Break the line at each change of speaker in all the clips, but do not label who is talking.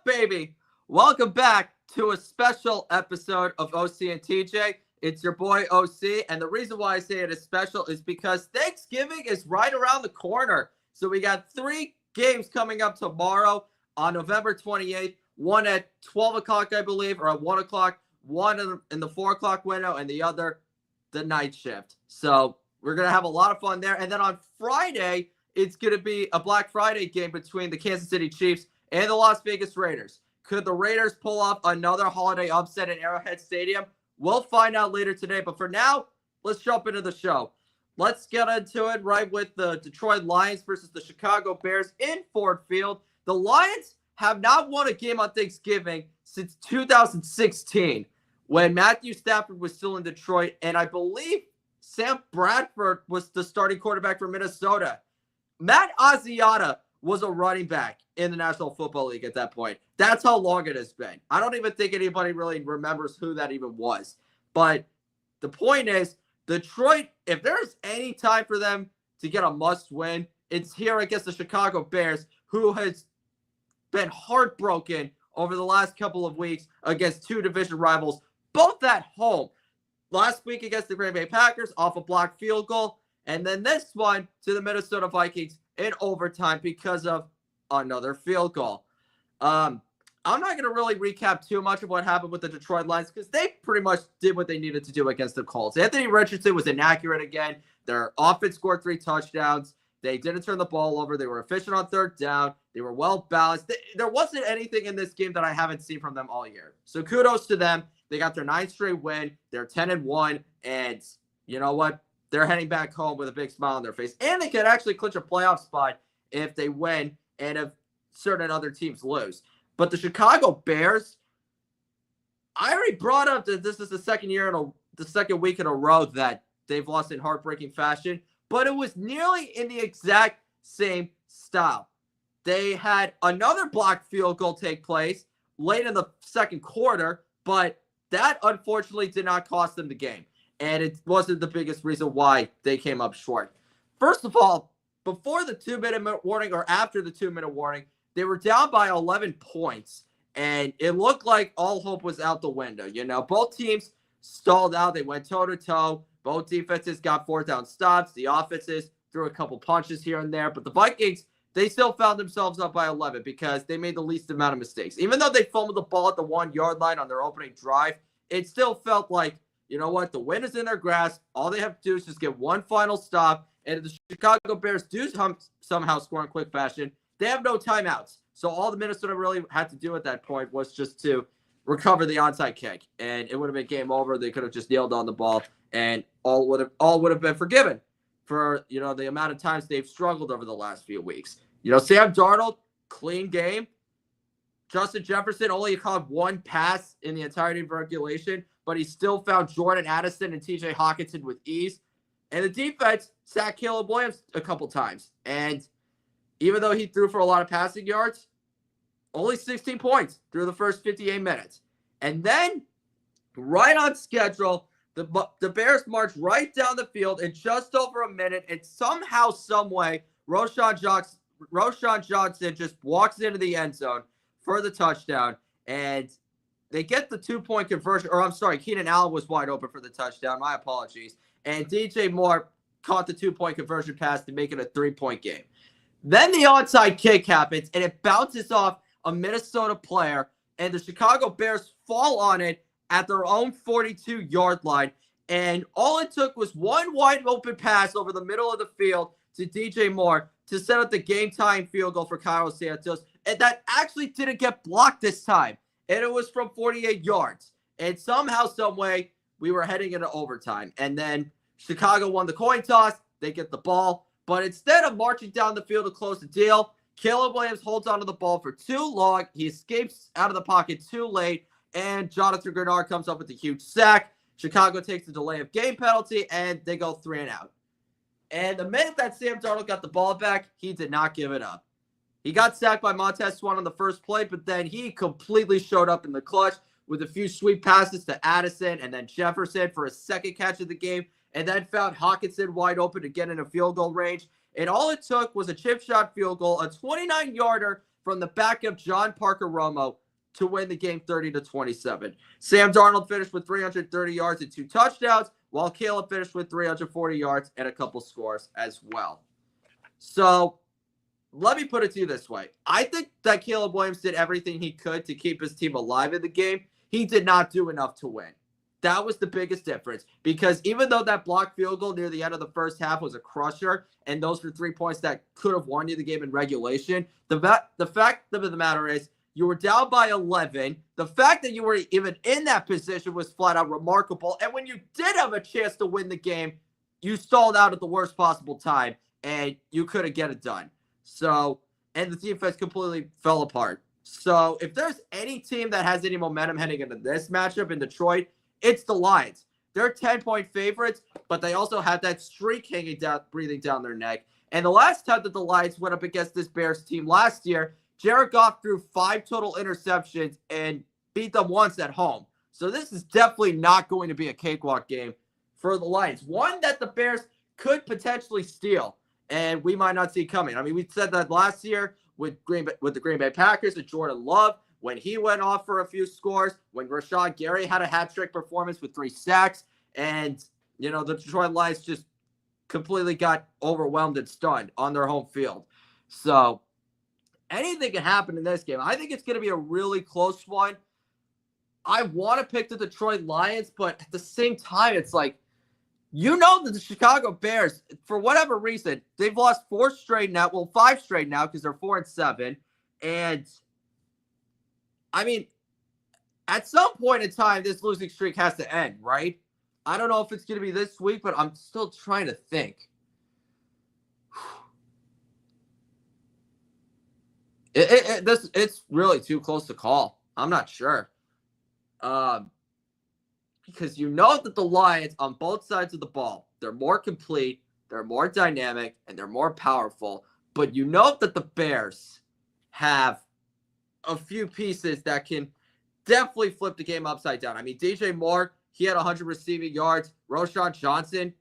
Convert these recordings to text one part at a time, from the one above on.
up, baby? Welcome back to a special episode of OC and TJ. It's your boy OC, and the reason why I say it is special is because Thanksgiving is right around the corner. So we got 3 games coming up tomorrow on November 28th, one at 12 o'clock, I believe, or at 1 o'clock, one in the 4 o'clock window, and the other, the night shift. So we're going to have a lot of fun there. And then on Friday, it's going to be a Black Friday game between the Kansas City Chiefs and the Las Vegas Raiders. Could the Raiders pull off another holiday upset at Arrowhead Stadium? We'll find out later today. But for now, let's jump into the show. Let's get into it right with the Detroit Lions versus the Chicago Bears in Ford Field. The Lions have not won a game on Thanksgiving since 2016 when Matthew Stafford was still in Detroit. And I believe Sam Bradford was the starting quarterback for Minnesota. Matt Asiata was a running back in the National Football League at that point. That's how long it has been. I don't even think anybody really remembers who that even was. But the point is, Detroit, if there's any time for them to get a must-win, it's here against the Chicago Bears, who has been heartbroken over the last couple of weeks against 2 division rivals, both at home. Last week against the Green Bay Packers off a blocked field goal, and then this one to the Minnesota Vikings in overtime because of another field goal. I'm not going to really recap too much of what happened with the Detroit Lions because they pretty much did what they needed to do against the Colts. Anthony Richardson was inaccurate again. Their offense scored 3 touchdowns. They didn't turn the ball over. They were efficient on third down. They were well balanced. There wasn't anything in this game that I haven't seen from them all year. So kudos to them. They got their 9th straight win. They're 10-1. And you know what? They're heading back home with a big smile on their face. And they could actually clinch a playoff spot if they win and if certain other teams lose. But the Chicago Bears, I already brought up that this is the second week in a row that they've lost in heartbreaking fashion. But it was nearly in the exact same style. They had another blocked field goal take place late in the second quarter, but that unfortunately did not cost them the game. And it wasn't the biggest reason why they came up short. First of all, before the 2-minute warning or after the 2-minute warning, they were down by 11 points. And it looked like all hope was out the window. You know, both teams stalled out. They went toe-to-toe. Both defenses got 4th down stops. The offenses threw a couple punches here and there. But the Vikings, they still found themselves up by 11 because they made the least amount of mistakes. Even though they fumbled the ball at the 1-yard line on their opening drive, it still felt like, you know what, the win is in their grasp. All they have to do is just get one final stop. And if the Chicago Bears do somehow score in quick fashion, they have no timeouts. So all the Minnesota really had to do at that point was just to recover the onside kick. And it would have been game over. They could have just nailed on the ball, and all would have been forgiven for, you know, the amount of times they've struggled over the last few weeks. You know, Sam Darnold, clean game. Justin Jefferson only caught 1 pass in the entirety of regulation, but he still found Jordan Addison and TJ Hawkinson with ease. And the defense sacked Caleb Williams a couple times. And even though he threw for a lot of passing yards, only 16 points through the first 58 minutes. And then, right on schedule, the Bears marched right down the field in just over a minute, and somehow, someway, Roshan Johnson just walks into the end zone for the touchdown, and they get the 2-point conversion. Or I'm sorry, Keenan Allen was wide open for the touchdown. My apologies. And DJ Moore caught the 2-point conversion pass to make it a 3-point game. Then the onside kick happens, and it bounces off a Minnesota player, and the Chicago Bears fall on it at their own 42-yard line. And all it took was one wide open pass over the middle of the field to DJ Moore to set up the game-tying field goal for Kyle Santos. And that actually didn't get blocked this time. And it was from 48 yards. And somehow, some way, we were heading into overtime. And then Chicago won the coin toss. They get the ball. But instead of marching down the field to close the deal, Caleb Williams holds onto the ball for too long. He escapes out of the pocket too late. And Jonathan Grenard comes up with a huge sack. Chicago takes the delay of game penalty, and they go 3-and-out. And the minute that Sam Darnold got the ball back, he did not give it up. He got sacked by Montez Swan on the first play, but then he completely showed up in the clutch with a few sweet passes to Addison and then Jefferson for a second catch of the game, and then found Hawkinson wide open to get in a field goal range. And all it took was a chip shot field goal, a 29-yarder from the backup John Parker Romo to win the game 30-27. Sam Darnold finished with 330 yards and 2 touchdowns, while Caleb finished with 340 yards and a couple scores as well. So let me put it to you this way. I think that Caleb Williams did everything he could to keep his team alive in the game. He did not do enough to win. That was the biggest difference, because even though that blocked field goal near the end of the first half was a crusher, and those were 3 points that could have won you the game in regulation, the fact of the matter is you were down by 11. The fact that you were even in that position was flat out remarkable. And when you did have a chance to win the game, you stalled out at the worst possible time, and you couldn't get it done. So, and the defense completely fell apart. So if there's any team that has any momentum heading into this matchup in Detroit, it's the Lions. They're 10-point favorites, but they also have that streak hanging down, breathing down their neck. And the last time that the Lions went up against this Bears team last year, Jared Goff threw 5 total interceptions and beat them once at home. So this is definitely not going to be a cakewalk game for the Lions. One that the Bears could potentially steal, and we might not see coming. I mean, we said that last year with the Green Bay Packers and Jordan Love, when he went off for a few scores, when Rashawn Gary had a hat-trick performance with 3 sacks, and, you know, the Detroit Lions just completely got overwhelmed and stunned on their home field. So anything can happen in this game. I think it's going to be a really close one. I want to pick the Detroit Lions, but at the same time, it's like, you know that the Chicago Bears, for whatever reason, they've lost 4 straight now. Well, 5 straight now because they're 4-7. And I mean, at some point in time, this losing streak has to end, right? I don't know if it's going to be this week, but I'm still trying to think. It's really too close to call. I'm not sure. Because you know that the Lions on both sides of the ball, they're more complete, they're more dynamic, and they're more powerful. But you know that the Bears have a few pieces that can definitely flip the game upside down. I mean, DJ Moore, he had 100 receiving yards. Roschon Johnson,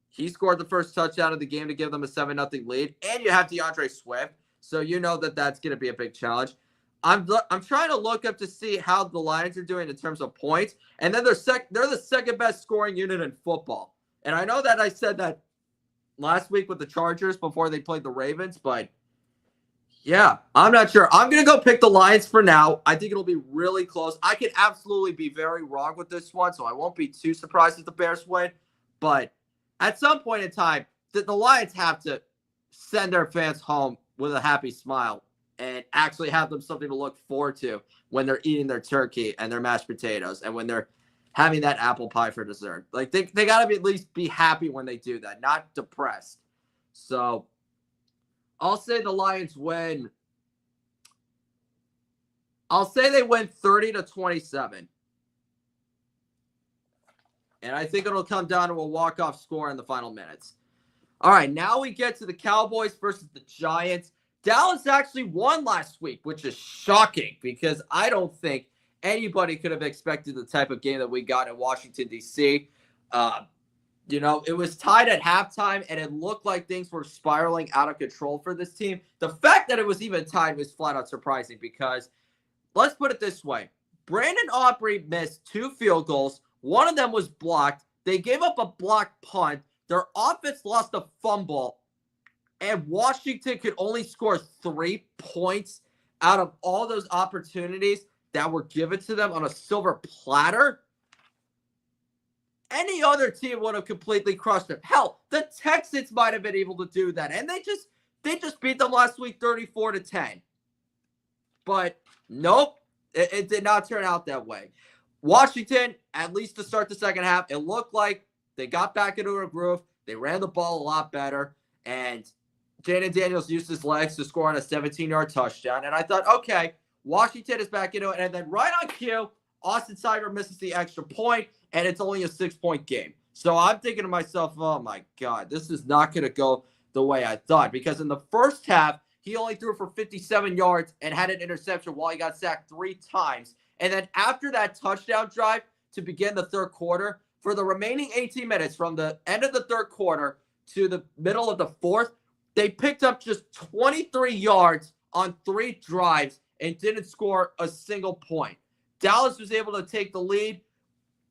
he scored the first touchdown of the game to give them a 7-0 lead. And you have DeAndre Swift. So you know that that's going to be a big challenge. I'm trying to look up to see how the Lions are doing in terms of points. And then they're the second best scoring unit in football. And I know that I said that last week with the Chargers before they played the Ravens, but yeah, I'm not sure. I'm going to go pick the Lions for now. I think it'll be really close. I could absolutely be very wrong with this one, so I won't be too surprised if the Bears win. But at some point in time, the Lions have to send their fans home with a happy smile and actually have them something to look forward to when they're eating their turkey and their mashed potatoes and when they're having that apple pie for dessert. Like, they got to at least be happy when they do that, not depressed. So I'll say the Lions win. I'll say they win 30-27. And I think it'll come down to a walk-off score in the final minutes. All right, now we get to the Cowboys versus the Giants. Dallas actually won last week, which is shocking because I don't think anybody could have expected the type of game that we got in Washington, D.C. You know, it was tied at halftime, and it looked like things were spiraling out of control for this team. The fact that it was even tied was flat out surprising because, let's put it this way, Brandon Aubrey missed 2 field goals. One of them was blocked. They gave up a blocked punt. Their offense lost a fumble, and Washington could only score 3 points out of all those opportunities that were given to them on a silver platter. Any other team would have completely crushed them. Hell, the Texans might have been able to do that, and they just beat them last week 34-10. But nope, it did not turn out that way. Washington, at least to start the second half, it looked like they got back into a groove. They ran the ball a lot better, and Jaden Daniels used his legs to score on a 17-yard touchdown. And I thought, okay, Washington is back into it. And then right on cue, Austin Seibert misses the extra point, and it's only a 6-point game. So I'm thinking to myself, oh, my God, this is not going to go the way I thought. Because in the first half, he only threw for 57 yards and had an interception while he got sacked 3 times. And then after that touchdown drive to begin the third quarter, for the remaining 18 minutes from the end of the third quarter to the middle of the fourth, they picked up just 23 yards on 3 drives and didn't score a single point. Dallas was able to take the lead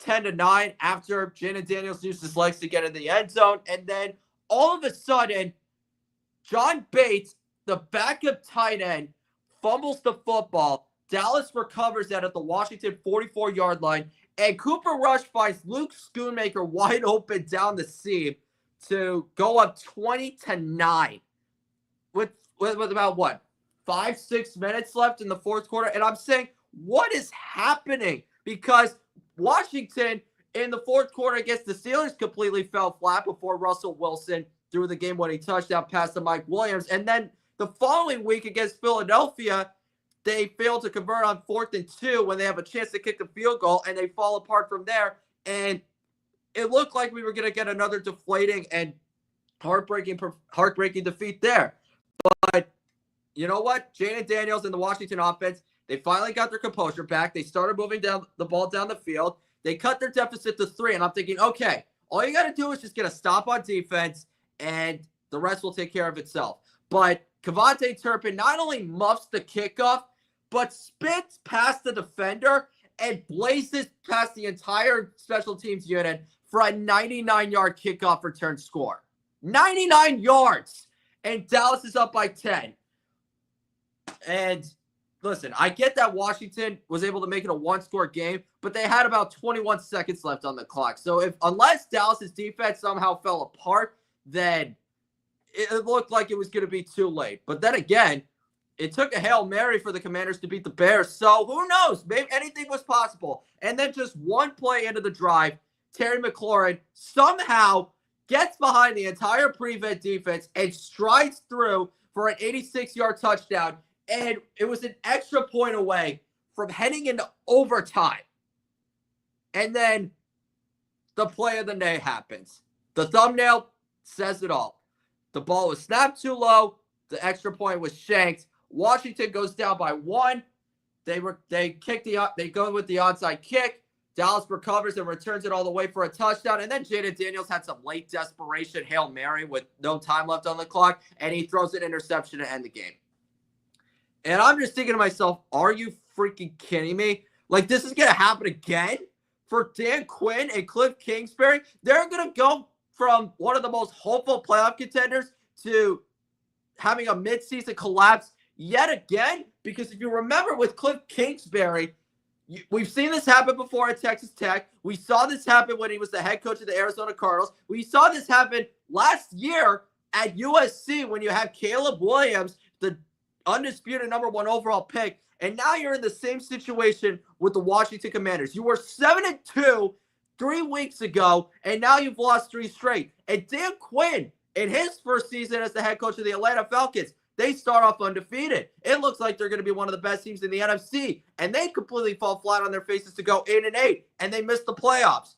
10-9 after Jaden Daniels used his legs to get in the end zone. And then all of a sudden, John Bates, the backup tight end, fumbles the football. Dallas recovers that at the Washington 44-yard line. And Cooper Rush finds Luke Schoonmaker wide open down the seam to go up 20-9 with about 5-6 minutes left in the fourth quarter. And I'm saying, what is happening? Because Washington in the fourth quarter against the Steelers completely fell flat before Russell Wilson threw the game-winning touchdown pass to Mike Williams. And then the following week against Philadelphia, they failed to convert on 4th and 2 when they have a chance to kick the field goal, and they fall apart from there. And it looked like we were going to get another deflating and heartbreaking defeat there. But you know what? Jaden Daniels and the Washington offense, they finally got their composure back. They started moving the ball down the field. They cut their deficit to 3, and I'm thinking, okay, all you got to do is just get a stop on defense, and the rest will take care of itself. But Kevontae Turpin not only muffs the kickoff, but spins past the defender and blazes past the entire special teams unit for a 99-yard kickoff return score. 99 yards! And Dallas is up by 10. And listen, I get that Washington was able to make it a 1-score game, but they had about 21 seconds left on the clock. So unless Dallas's defense somehow fell apart, then it looked like it was going to be too late. But then again, it took a Hail Mary for the Commanders to beat the Bears. So who knows? Maybe anything was possible. And then just one play into the drive, Terry McLaurin somehow gets behind the entire prevent defense and strides through for an 86-yard touchdown. And it was an extra point away from heading into overtime. And then the play of the day happens. The thumbnail says it all. The ball was snapped too low. The extra point was shanked. Washington goes down by 1. They go with the onside kick. Dallas recovers and returns it all the way for a touchdown. And then Jaden Daniels had some late desperation Hail Mary with no time left on the clock, and he throws an interception to end the game. And I'm just thinking to myself, are you freaking kidding me? Like, this is going to happen again for Dan Quinn and Cliff Kingsbury? They're going to go from one of the most hopeful playoff contenders to having a midseason collapse yet again? Because if you remember with Cliff Kingsbury, we've seen this happen before at Texas Tech. We saw this happen when he was the head coach of the Arizona Cardinals. We saw this happen last year at USC when you had Caleb Williams, the undisputed number 1 overall pick. And now you're in the same situation with the Washington Commanders. You were 7-2 3 weeks ago, and now you've lost 3 straight. And Dan Quinn, in his first season as the head coach of the Atlanta Falcons, they start off undefeated. It looks like they're going to be one of the best teams in the NFC, and they completely fall flat on their faces to go 8-8, and they miss the playoffs.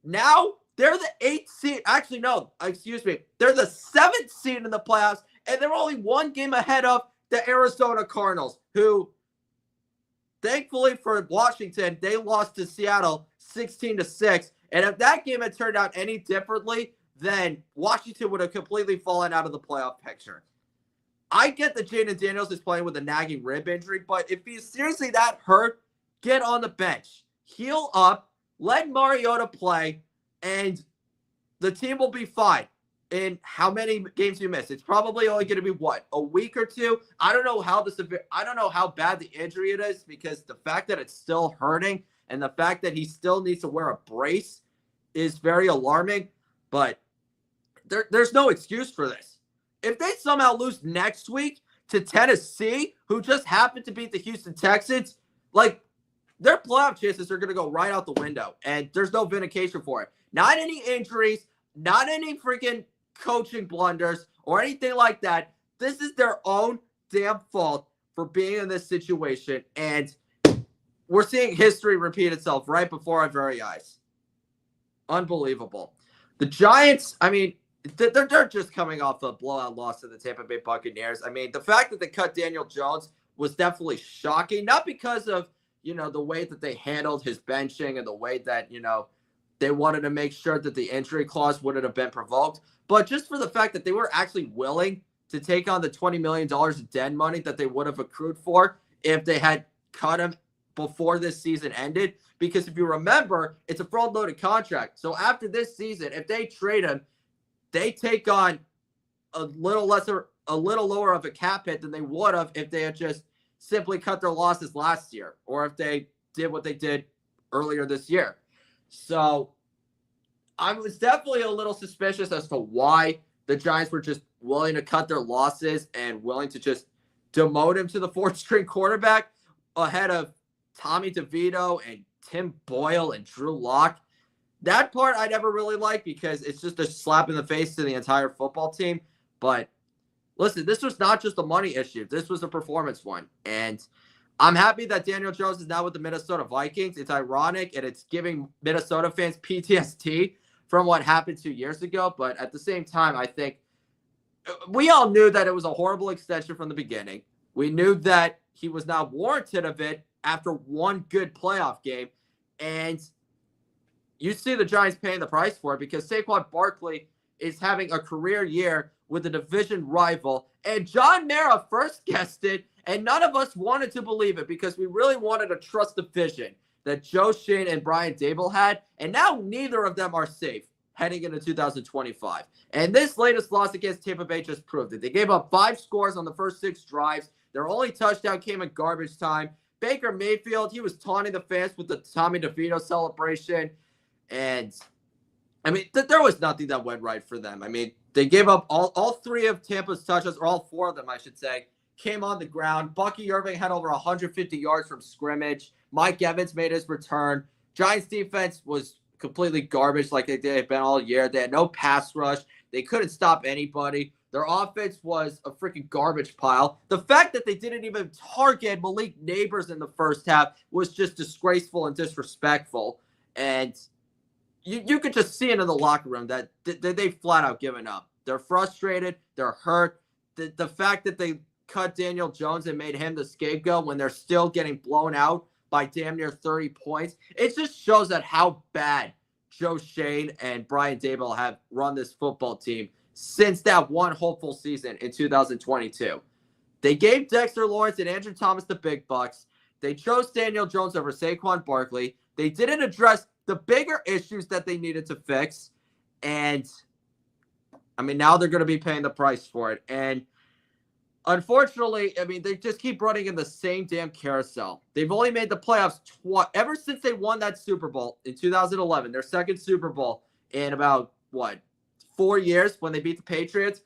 Now, they're the 8th seed. Actually, no, excuse me. They're the 7th seed in the playoffs, and they're only 1 game ahead of the Arizona Cardinals, who, thankfully for Washington, they lost to Seattle 16-6. And if that game had turned out any differently, then Washington would have completely fallen out of the playoff picture. I get that Jaden Daniels is playing with a nagging rib injury, but if he's seriously that hurt, get on the bench. Heal up, let Mariota play, and the team will be fine. In how many games you miss? It's probably only going to be a week or 2. I don't know how bad the injury it is, because the fact that it's still hurting and the fact that he still needs to wear a brace is very alarming. But there's no excuse for this. If they somehow lose next week to Tennessee, who just happened to beat the Houston Texans, like, their playoff chances are going to go right out the window, and there's no vindication for it. Not any injuries, not any freaking coaching blunders or anything like that. This is their own damn fault for being in this situation, and we're seeing history repeat itself right before our very eyes. Unbelievable. The Giants, I mean, they're just coming off a blowout loss to the Tampa Bay Buccaneers. I mean, the fact that they cut Daniel Jones was definitely shocking, not because of, the way that they handled his benching and the way that, they wanted to make sure that the injury clause wouldn't have been provoked, but just for the fact that they were actually willing to take on the $20 million of dead money that they would have accrued for if they had cut him before this season ended. Because if you remember, it's a front-loaded contract. So after this season, if they trade him, they take on a little lower of a cap hit than they would have if they had just simply cut their losses last year, or if they did what they did earlier this year. So I was definitely a little suspicious as to why the Giants were just willing to cut their losses and willing to just demote him to the fourth-string quarterback ahead of Tommy DeVito and Tim Boyle and Drew Lock. That part I never really liked because it's just a slap in the face to the entire football team. But listen, this was not just a money issue. This was a performance one. And I'm happy that Daniel Jones is now with the Minnesota Vikings. It's ironic, and it's giving Minnesota fans PTSD from what happened 2 years ago. But at the same time, I think we all knew that it was a horrible extension from the beginning. We knew that he was not warranted of it after one good playoff game. And you see the Giants paying the price for it because Saquon Barkley is having a career year with a division rival. And John Mara first guessed it, and none of us wanted to believe it because we really wanted to trust the vision that Joe Schoen and Brian Daboll had. And now neither of them are safe heading into 2025. And this latest loss against Tampa Bay just proved it. They gave up 5 scores on the first 6 drives. Their only touchdown came in garbage time. Baker Mayfield, he was taunting the fans with the Tommy DeVito celebration. And, I mean, there was nothing that went right for them. I mean, they gave up all 3 of Tampa's touchdowns, or all 4 of them, I should say, came on the ground. Bucky Irving had over 150 yards from scrimmage. Mike Evans made his return. Giants defense was completely garbage like they've been all year. They had no pass rush. They couldn't stop anybody. Their offense was a freaking garbage pile. The fact that they didn't even target Malik Neighbors in the first half was just disgraceful and disrespectful. And you could just see it in the locker room that they flat out given up. They're frustrated. They're hurt. The fact that they cut Daniel Jones and made him the scapegoat when they're still getting blown out by damn near 30 points, it just shows that how bad Joe Schoen and Brian Daboll have run this football team since that one hopeful season in 2022. They gave Dexter Lawrence and Andrew Thomas the big bucks. They chose Daniel Jones over Saquon Barkley. They didn't address the bigger issues that they needed to fix. And, I mean, now they're going to be paying the price for it. And, unfortunately, I mean, they just keep running in the same damn carousel. They've only made the playoffs ever since they won that Super Bowl in 2011, their second Super Bowl in about, 4 years when they beat the Patriots.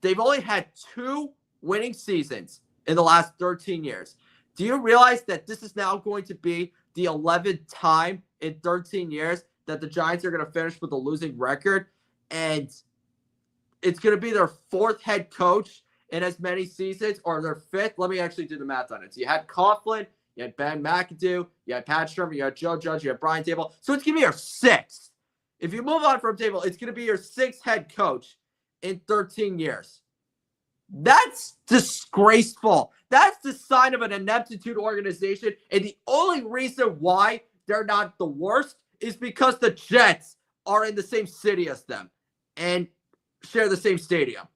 They've only had 2 winning seasons in the last 13 years. Do you realize that this is now going to be the 11th time in 13 years that the Giants are going to finish with a losing record? And it's going to be their 4th head coach in as many seasons, or their 5th. Let me actually do the math on it. So you had Coughlin, you had Ben McAdoo, you had Pat Shermer, you had Joe Judge, you had Brian Daboll. So it's going to be your 6th. If you move on from Daboll, it's going to be your 6th head coach in 13 years. That's disgraceful. That's the sign of an ineptitude organization. And the only reason why they're not the worst is because the Jets are in the same city as them and share the same stadium.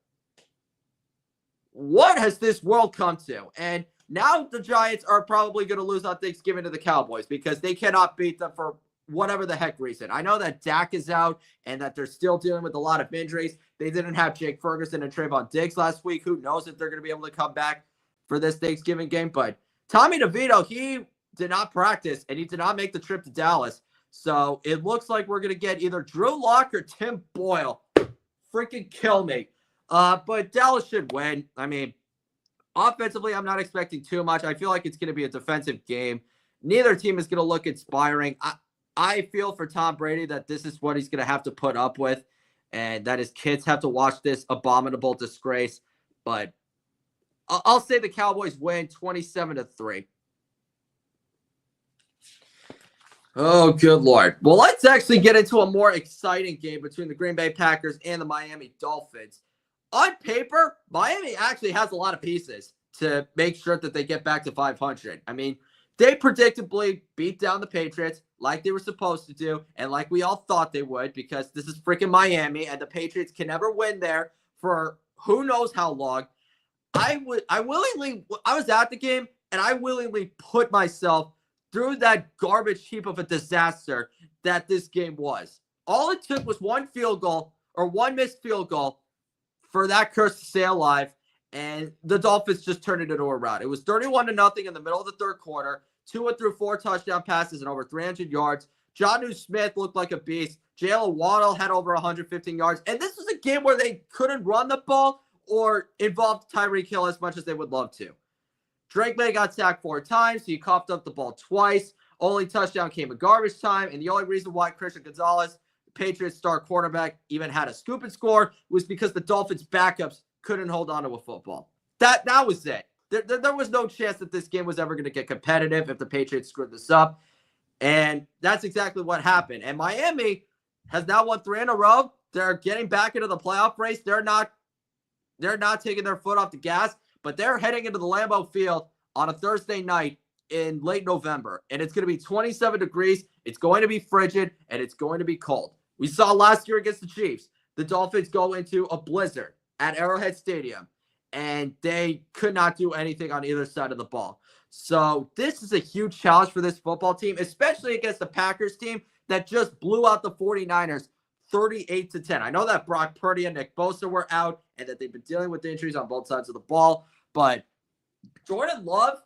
What has this world come to? And now the Giants are probably going to lose on Thanksgiving to the Cowboys because they cannot beat them for whatever the heck reason. I know that Dak is out and that they're still dealing with a lot of injuries. They didn't have Jake Ferguson and Trayvon Diggs last week. Who knows if they're going to be able to come back for this Thanksgiving game. But Tommy DeVito, he did not practice and he did not make the trip to Dallas. So it looks like we're going to get either Drew Lock or Tim Boyle. Freaking kill me. But Dallas should win. I mean, offensively, I'm not expecting too much. I feel like it's going to be a defensive game. Neither team is going to look inspiring. I feel for Tom Brady that this is what he's going to have to put up with and that his kids have to watch this abominable disgrace. But I'll say the Cowboys win 27-3. Oh, good Lord. Well, let's actually get into a more exciting game between the Green Bay Packers and the Miami Dolphins. On paper, Miami actually has a lot of pieces to make sure that they get back to 500. I mean, they predictably beat down the Patriots like they were supposed to do and like we all thought they would because this is freaking Miami and the Patriots can never win there for who knows how long. I was at the game, and I willingly put myself through that garbage heap of a disaster that this game was. All it took was one field goal or one missed field goal for that curse to stay alive, and the Dolphins just turned it into a rout. It was 31-0 in the middle of the third quarter. Tua threw 4 touchdown passes and over 300 yards. Jonnu Smith looked like a beast. Jalen Waddle had over 115 yards. And this was a game where they couldn't run the ball or involve Tyreek Hill as much as they would love to. Drake May got sacked 4 times. He coughed up the ball twice. Only touchdown came in garbage time. And the only reason why Christian Gonzalez, the Patriots star quarterback, even had a scoop and score was because the Dolphins backups couldn't hold on to a football. That was it. There was no chance that this game was ever going to get competitive if the Patriots screwed this up. And that's exactly what happened. And Miami has now won 3 in a row. They're getting back into the playoff race. They're not taking their foot off the gas, but they're heading into the Lambeau Field on a Thursday night in late November. And it's going to be 27 degrees. It's going to be frigid, and it's going to be cold. We saw last year against the Chiefs, the Dolphins go into a blizzard at Arrowhead Stadium, and they could not do anything on either side of the ball. So this is a huge challenge for this football team, especially against the Packers team that just blew out the 49ers 38-10. I know that Brock Purdy and Nick Bosa were out and that they've been dealing with injuries on both sides of the ball, but Jordan Love,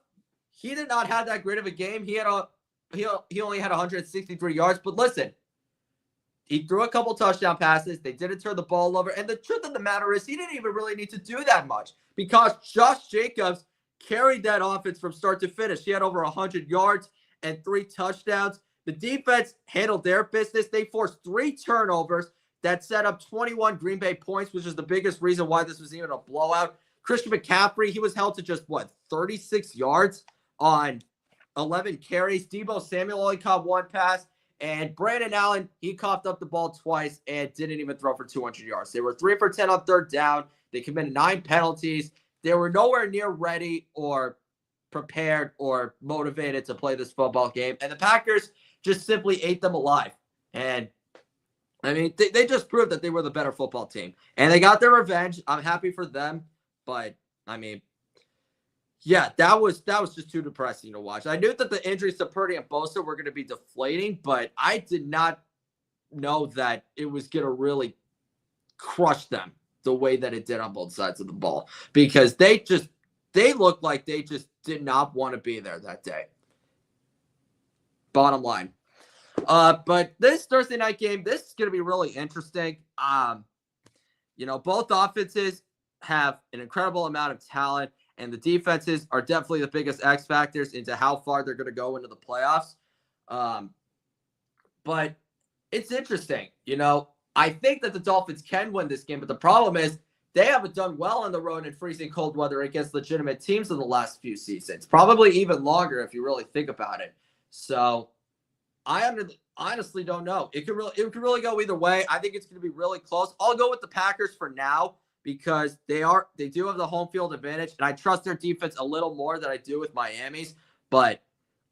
he did not have that great of a game. He only had 163 yards, but listen, he threw a couple touchdown passes. They didn't turn the ball over. And the truth of the matter is he didn't even really need to do that much because Josh Jacobs carried that offense from start to finish. He had over 100 yards and 3 touchdowns. The defense handled their business. They forced 3 turnovers that set up 21 Green Bay points, which is the biggest reason why this was even a blowout. Christian McCaffrey, he was held to just, 36 yards on 11 carries. Deebo Samuel only caught 1 pass. And Brandon Allen, he coughed up the ball twice and didn't even throw for 200 yards. They were 3 for 10 on third down. They committed 9 penalties. They were nowhere near ready or prepared or motivated to play this football game. And the Packers just simply ate them alive. And, I mean, they just proved that they were the better football team. And they got their revenge. I'm happy for them. But, I mean, yeah, that was just too depressing to watch. I knew that the injuries to Purdy and Bosa were going to be deflating, but I did not know that it was going to really crush them the way that it did on both sides of the ball because they looked like they just did not want to be there that day. Bottom line. But this Thursday night game, this is going to be really interesting. Both offenses have an incredible amount of talent. And the defenses are definitely the biggest X factors into how far they're going to go into the playoffs. But it's interesting. I think that the Dolphins can win this game, but the problem is they haven't done well on the road in freezing cold weather against legitimate teams in the last few seasons. Probably even longer if you really think about it. So I honestly don't know. It could really go either way. I think it's going to be really close. I'll go with the Packers for now, because they do have the home field advantage, and I trust their defense a little more than I do with Miami's. But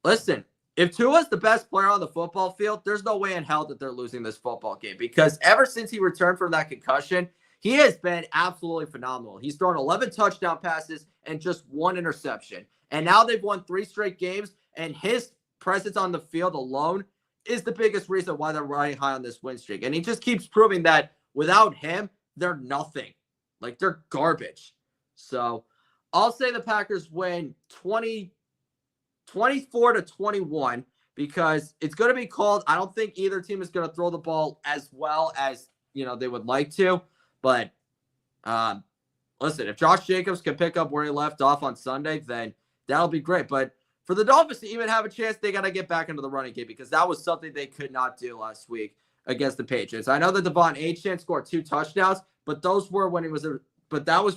listen, if Tua's the best player on the football field, there's no way in hell that they're losing this football game because ever since he returned from that concussion, he has been absolutely phenomenal. He's thrown 11 touchdown passes and just 1 interception. And now they've won 3 straight games, and his presence on the field alone is the biggest reason why they're riding high on this win streak. And he just keeps proving that without him, they're nothing. Like, they're garbage. So I'll say the Packers win 24-21 because it's going to be cold. I don't think either team is going to throw the ball as well as, they would like to. But listen, if Josh Jacobs can pick up where he left off on Sunday, then that'll be great. But for the Dolphins to even have a chance, they got to get back into the running game because that was something they could not do last week against the Patriots. I know that Devon Achane scored 2 touchdowns, but that was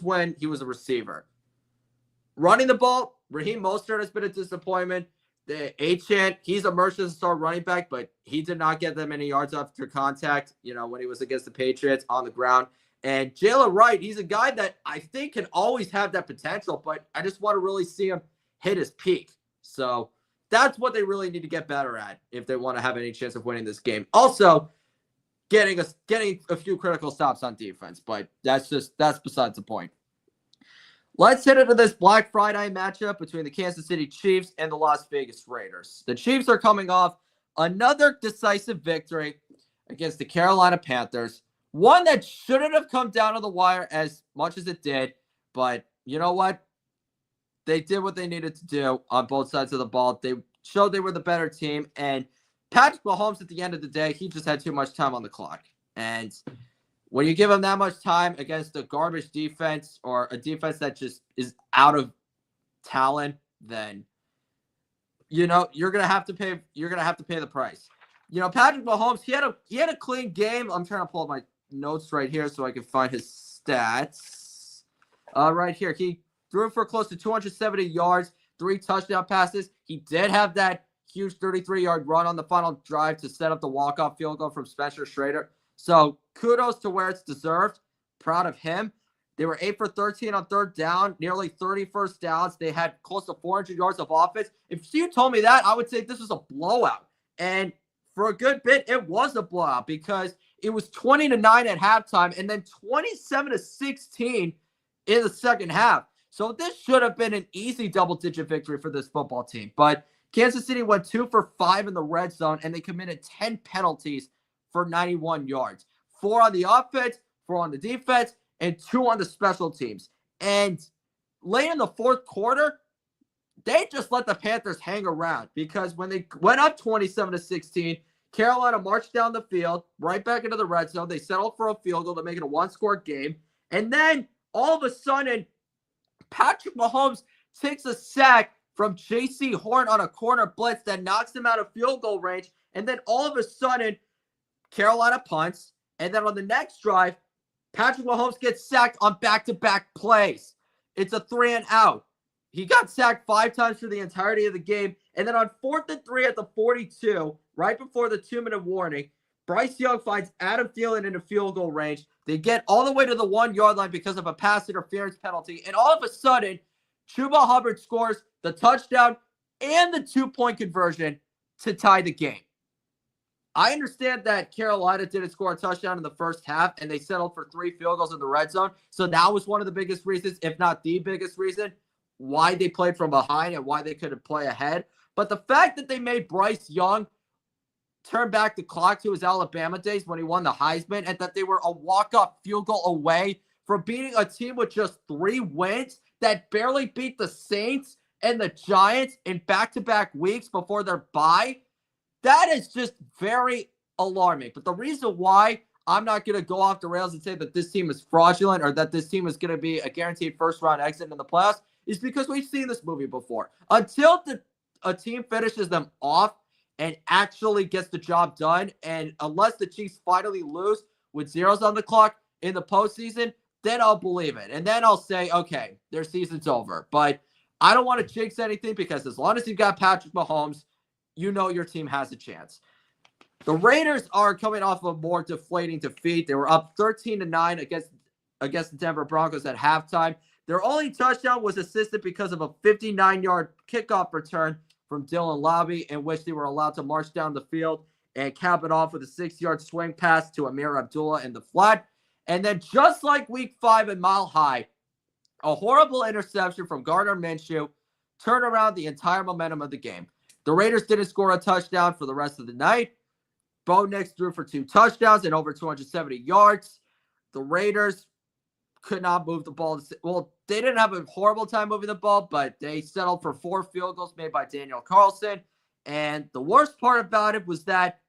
when he was a receiver. Running the ball, Raheem Mostert has been a disappointment. The Achane, he's emerged as a star running back, but he did not get that many yards after contact, when he was against the Patriots on the ground. And Jalen Wright, he's a guy that I think can always have that potential, but I just want to really see him hit his peak. So that's what they really need to get better at if they want to have any chance of winning this game. Also, getting a few critical stops on defense, but that's besides the point. Let's hit into this Black Friday matchup between the Kansas City Chiefs and the Las Vegas Raiders. The Chiefs are coming off another decisive victory against the Carolina Panthers, one that shouldn't have come down to the wire as much as it did, but you know what? They did what they needed to do on both sides of the ball. They showed they were the better team, and Patrick Mahomes, at the end of the day, he just had too much time on the clock. And when you give him that much time against a garbage defense or a defense that just is out of talent, then you're gonna have to pay. You're gonna have to pay the price. Patrick Mahomes, he had a clean game. I'm trying to pull up my notes right here so I can find his stats. Right here, he threw for close to 270 yards, 3 touchdown passes. He did have that huge 33-yard run on the final drive to set up the walk-off field goal from Spencer Schrader. So kudos to where it's deserved. Proud of him. They were 8 for 13 on third down, nearly 30 first downs. They had close to 400 yards of offense. If you told me that, I would say this was a blowout. And for a good bit, it was a blowout because it was 20-9 at halftime and then 27-16 in the second half. So this should have been an easy double-digit victory for this football team. But Kansas City went 2 for 5 in the red zone, and they committed 10 penalties for 91 yards. 4 on the offense, 4 on the defense, and 2 on the special teams. And late in the fourth quarter, they just let the Panthers hang around because when they went up 27-16, Carolina marched down the field, right back into the red zone. They settled for a field goal to make it a one-score game. And then all of a sudden, Patrick Mahomes takes a sack from J.C. Horn on a corner blitz that knocks him out of field goal range. And then all of a sudden, Carolina punts. And then on the next drive, Patrick Mahomes gets sacked on back-to-back plays. It's a 3-and-out. He got sacked 5 times for the entirety of the game. And then on 4th and 3 at the 42, right before the 2-minute warning, Bryce Young finds Adam Thielen in a field goal range. They get all the way to the 1-yard line because of a pass interference penalty. And all of a sudden, Chuba Hubbard scores the touchdown and the 2-point conversion to tie the game. I understand that Carolina didn't score a touchdown in the first half, and they settled for 3 field goals in the red zone. So that was one of the biggest reasons, if not the biggest reason, why they played from behind and why they couldn't play ahead. But the fact that they made Bryce Young turn back the clock to his Alabama days when he won the Heisman, and that they were a walk-off field goal away from beating a team with just 3 wins that barely beat the Saints and the Giants in back-to-back weeks before their bye, that is just very alarming. But the reason why I'm not going to go off the rails and say that this team is fraudulent or that this team is going to be a guaranteed first-round exit in the playoffs is because we've seen this movie before. Until a team finishes them off and actually gets the job done, and unless the Chiefs finally lose with zeros on the clock in the postseason, then I'll believe it. And then I'll say, okay, their season's over. But I don't want to jinx anything because as long as you've got Patrick Mahomes, you know your team has a chance. The Raiders are coming off a more deflating defeat. They were up 13-9 against the Denver Broncos at halftime. Their only touchdown was assisted because of a 59-yard kickoff return from Dylan Lobby, in which they were allowed to march down the field and cap it off with a 6-yard swing pass to Amir Abdullah in the flat. And then just like week 5 in Mile High, a horrible interception from Gardner Minshew turned around the entire momentum of the game. The Raiders didn't score a touchdown for the rest of the night. Bo Nix threw for 2 touchdowns and over 270 yards. The Raiders could not move the ball. Well, they didn't have a horrible time moving the ball, but they settled for 4 field goals made by Daniel Carlson. And the worst part about it was that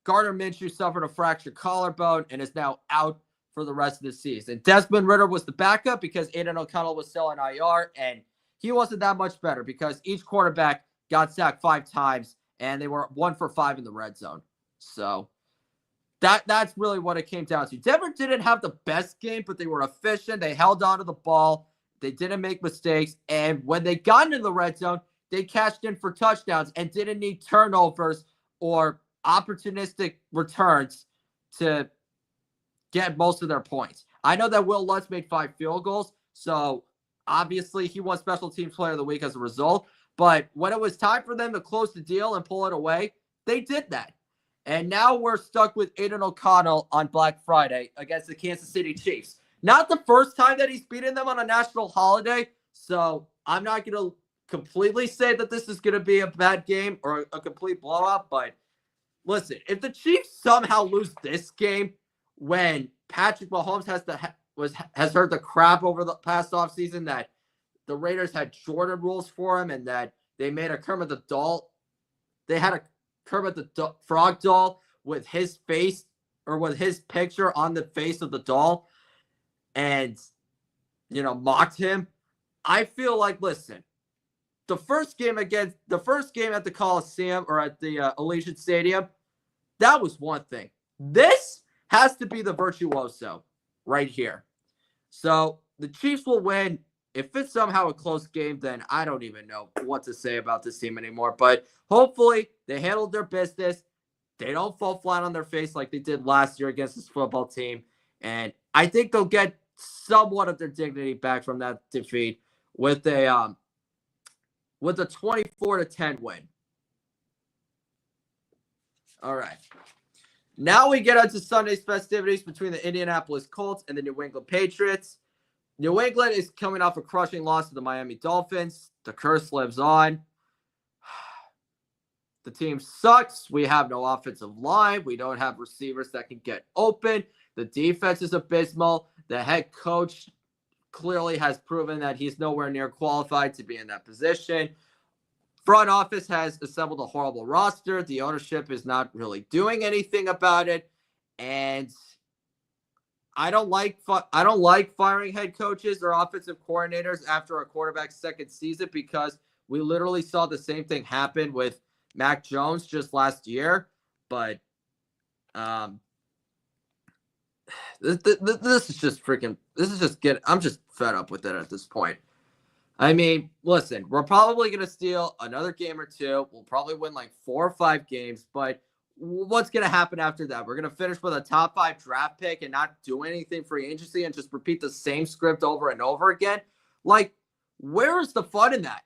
Gardner Minshew suffered a fractured collarbone and is now out for the rest of the season. Desmond Ridder was the backup because Aiden O'Connell was still on IR, and he wasn't that much better because each quarterback got sacked 5 times, and they were 1 for 5 in the red zone. So that's really what it came down to. Denver didn't have the best game, but they were efficient. They held on to the ball. They didn't make mistakes. And when they got into the red zone, they cashed in for touchdowns and didn't need turnovers or opportunistic returns to get most of their points. I know that Will Lutz made 5 field goals, so obviously he won Special Teams Player of the Week as a result. But when it was time for them to close the deal and pull it away, they did that. And now we're stuck with Aiden O'Connell on Black Friday against the Kansas City Chiefs. Not the first time that he's beaten them on a national holiday, so I'm not going to completely say that this is going to be a bad game or a complete blowout, but listen, if the Chiefs somehow lose this game when Patrick Mahomes has heard the crap over the past offseason that the Raiders had Jordan rules for him and that they made a Kermit the Doll, they had a Kermit the Frog doll with his face or with his picture on the face of the doll and, mocked him. I feel like, listen, the first game at the Coliseum or at the Allegiant Stadium, that was one thing. This has to be the virtuoso right here. So the Chiefs will win. If it's somehow a close game, then I don't even know what to say about this team anymore. But hopefully they handled their business. They don't fall flat on their face like they did last year against this football team. And I think they'll get somewhat of their dignity back from that defeat with a 24-10 win. All right. Now we get on to Sunday's festivities between the Indianapolis Colts and the New England Patriots. New England is coming off a crushing loss to the Miami Dolphins. The curse lives on. The team sucks. We have no offensive line. We don't have receivers that can get open. The defense is abysmal. The head coach clearly has proven that he's nowhere near qualified to be in that position. Front office has assembled a horrible roster. The ownership is not really doing anything about it. And I don't like firing head coaches or offensive coordinators after a quarterback's second season because we literally saw the same thing happen with Mac Jones just last year. But this is just I'm just fed up with it at this point. I mean, listen, we're probably going to steal another game or two. We'll probably win like 4 or 5 games, but what's going to happen after that? We're going to finish with a top 5 draft pick and not do anything free agency and just repeat the same script over and over again? Like, where is the fun in that?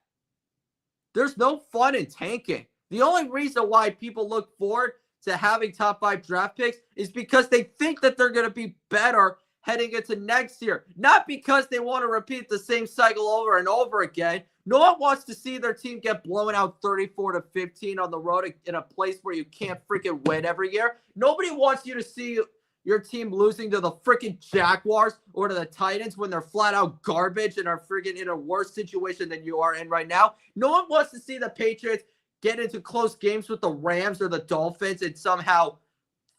There's no fun in tanking. The only reason why people look forward to having top 5 draft picks is because they think that they're going to be better heading into next year, not because they want to repeat the same cycle over and over again. No one wants to see their team get blown out 34-15 on the road in a place where you can't freaking win every year. Nobody wants you to see your team losing to the freaking Jaguars or to the Titans when they're flat out garbage and are freaking in a worse situation than you are in right now. No one wants to see the Patriots get into close games with the Rams or the Dolphins and somehow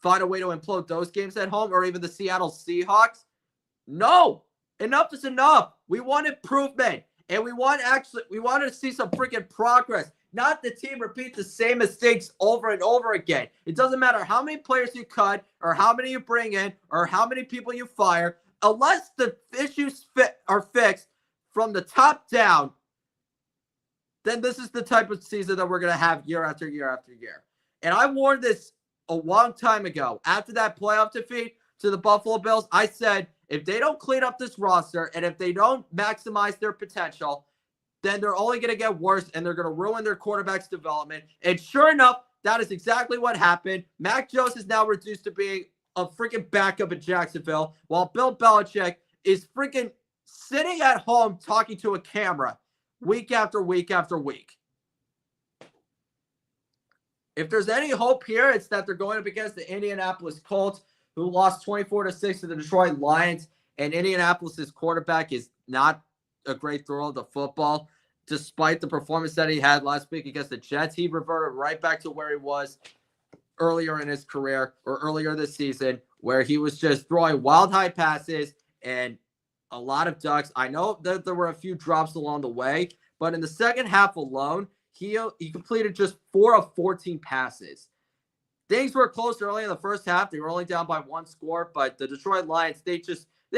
find a way to implode those games at home, or even the Seattle Seahawks. No, enough is enough. We want improvement, and we want to see some freaking progress, not the team repeat the same mistakes over and over again. It doesn't matter how many players you cut or how many you bring in or how many people you fire, unless the issues are fixed from the top down, then this is the type of season that we're going to have year after year after year. And I warned this a long time ago. After that playoff defeat to the Buffalo Bills, I said, if they don't clean up this roster and if they don't maximize their potential, then they're only going to get worse and they're going to ruin their quarterback's development. And sure enough, that is exactly what happened. Mac Jones is now reduced to being a freaking backup in Jacksonville, while Bill Belichick is freaking sitting at home talking to a camera week after week after week. If there's any hope here, it's that they're going up against the Indianapolis Colts, who lost 24-6 to the Detroit Lions, and Indianapolis's quarterback is not a great thrower of the football. Despite the performance that he had last week against the Jets, he reverted right back to where he was earlier in his career or earlier this season, where he was just throwing wild high passes and a lot of ducks. I know that there were a few drops along the way, but in the second half alone, he completed just 4 of 14 passes. Things were close early in the first half. They were only down by 1 score, but the Detroit Lions, they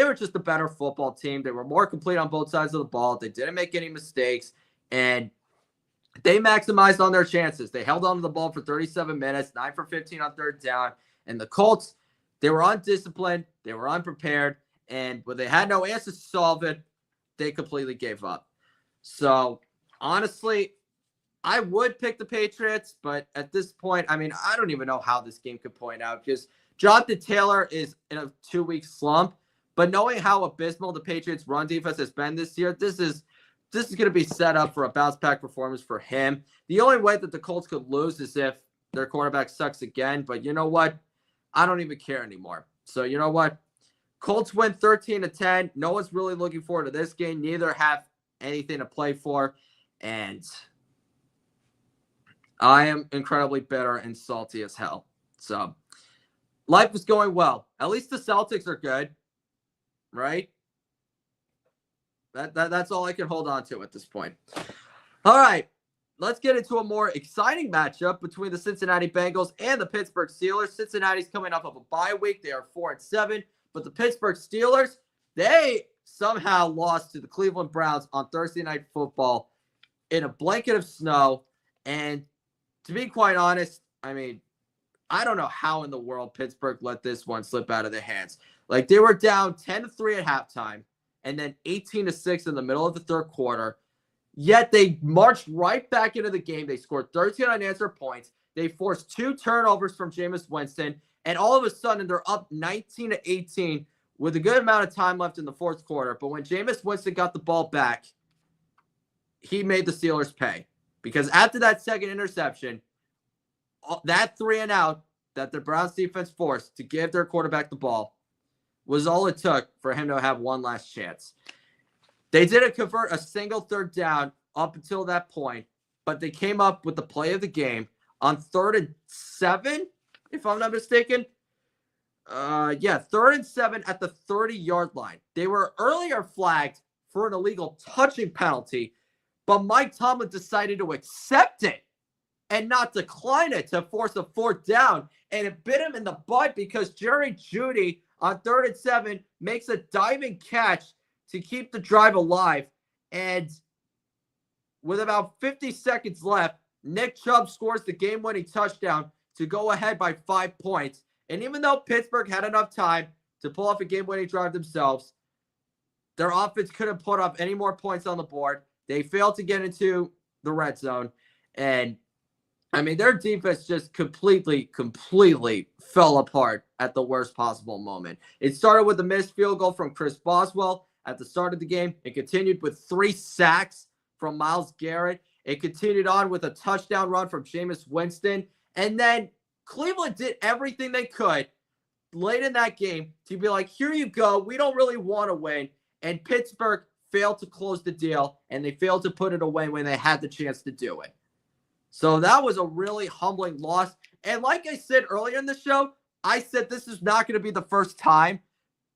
were just a better football team. They were more complete on both sides of the ball. They didn't make any mistakes, and they maximized on their chances. They held on to the ball for 37 minutes, 9 for 15 on third down. And the Colts, they were undisciplined. They were unprepared. And when they had no answers to solve it, they completely gave up. So, honestly, I would pick the Patriots, but at this point, I mean, I don't even know how this game could point out because Jonathan Taylor is in a 2-week slump. But knowing how abysmal the Patriots' run defense has been this year, this is going to be set up for a bounce-back performance for him. The only way that the Colts could lose is if their quarterback sucks again. But you know what? I don't even care anymore. So you know what? Colts win 13-10. No one's really looking forward to this game. Neither have anything to play for. And I am incredibly bitter and salty as hell. So life is going well. At least the Celtics are good, right? That's all I can hold on to at this point. All right, let's get into a more exciting matchup between the Cincinnati Bengals and the Pittsburgh Steelers. Cincinnati's coming off of a bye week. They are 4-7, but the Pittsburgh Steelers, they somehow lost to the Cleveland Browns on Thursday Night Football in a blanket of snow. And to be quite honest, I mean, I don't know how in the world Pittsburgh let this one slip out of their hands. Like, they were down 10-3 at halftime and then 18-6 in the middle of the third quarter. Yet they marched right back into the game. They scored 13 unanswered points. They forced 2 turnovers from Jameis Winston. And all of a sudden, they're up 19-18 with a good amount of time left in the fourth quarter. But when Jameis Winston got the ball back, he made the Steelers pay. Because after that second interception, that 3-and-out that the Browns defense forced to give their quarterback the ball was all it took for him to have one last chance. They didn't convert a single third down up until that point, but they came up with the play of the game on 3rd and 7, if I'm not mistaken. 3rd and 7 at the 30-yard line. They were earlier flagged for an illegal touching penalty, but Mike Tomlin decided to accept it and not decline it to force a 4th down. And it bit him in the butt because Jerry Jeudy on 3rd and 7 makes a diving catch to keep the drive alive. And with about 50 seconds left, Nick Chubb scores the game-winning touchdown to go ahead by 5 points. And even though Pittsburgh had enough time to pull off a game-winning drive themselves, their offense couldn't put up any more points on the board. They failed to get into the red zone. And I mean, their defense just completely fell apart at the worst possible moment. It started with a missed field goal from Chris Boswell at the start of the game. It continued with 3 sacks from Myles Garrett. It continued on with a touchdown run from Jameis Winston. And then Cleveland did everything they could late in that game to be like, here you go. We don't really want to win. And Pittsburgh failed to close the deal, and they failed to put it away when they had the chance to do it. So that was a really humbling loss. And like I said earlier in the show, I said this is not going to be the first time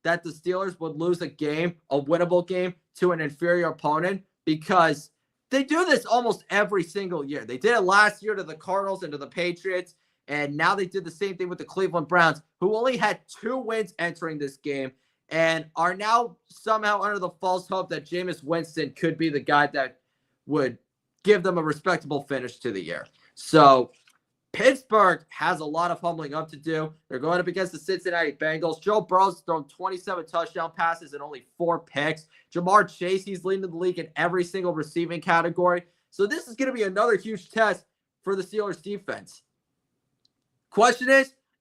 that the Steelers would lose a game, a winnable game, to an inferior opponent, because they do this almost every single year. They did it last year to the Cardinals and to the Patriots, and now they did the same thing with the Cleveland Browns, who only had 2 wins entering this game and are now somehow under the false hope that Jameis Winston could be the guy that would give them a respectable finish to the year. So Pittsburgh has a lot of humbling up to do. They're going up against the Cincinnati Bengals. Joe Burrow's thrown 27 touchdown passes and only 4 picks. Jamar Chase, he's leading the league in every single receiving category. So this is going to be another huge test for the Steelers defense. Question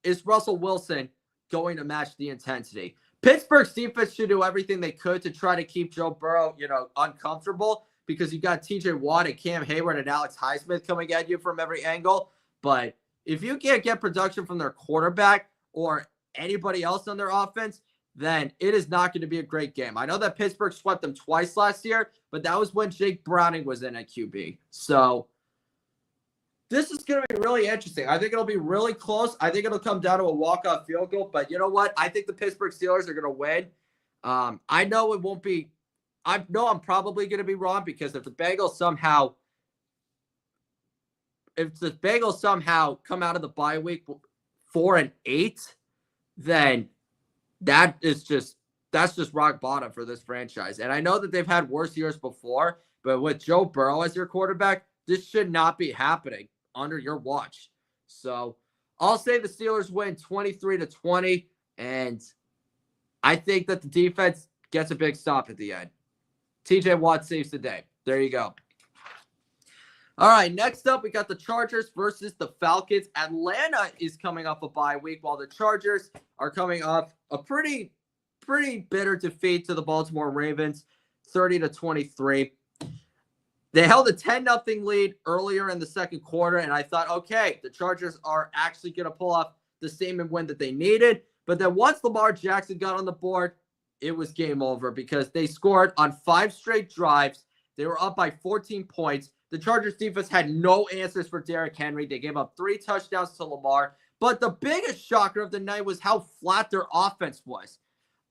is Russell Wilson going to match the intensity? Pittsburgh's defense should do everything they could to try to keep Joe Burrow, uncomfortable, because you got TJ Watt and Cam Hayward and Alex Highsmith coming at you from every angle. But if you can't get production from their quarterback or anybody else on their offense, then it is not going to be a great game. I know that Pittsburgh swept them twice last year, but that was when Jake Browning was in at QB. So this is going to be really interesting. I think it'll be really close. I think it'll come down to a walk-off field goal. But you know what? I think the Pittsburgh Steelers are going to win. I know it won't be. I know I'm probably going to be wrong, because if the Bengals somehow come out of the bye week 4-8, then that's just rock bottom for this franchise. And I know that they've had worse years before, but with Joe Burrow as your quarterback, this should not be happening under your watch. So I'll say the Steelers win 23-20, and I think that the defense gets a big stop at the end. TJ Watt saves the day. There you go. All right, next up, we got the Chargers versus the Falcons. Atlanta is coming off a bye week, while the Chargers are coming off a pretty bitter defeat to the Baltimore Ravens, 30-23. They held a 10-0 lead earlier in the second quarter, and I thought, okay, the Chargers are actually going to pull off the same win that they needed. But then once Lamar Jackson got on the board, it was game over because they scored on 5 straight drives. They were up by 14 points. The Chargers defense had no answers for Derrick Henry. They gave up 3 touchdowns to Lamar. But the biggest shocker of the night was how flat their offense was.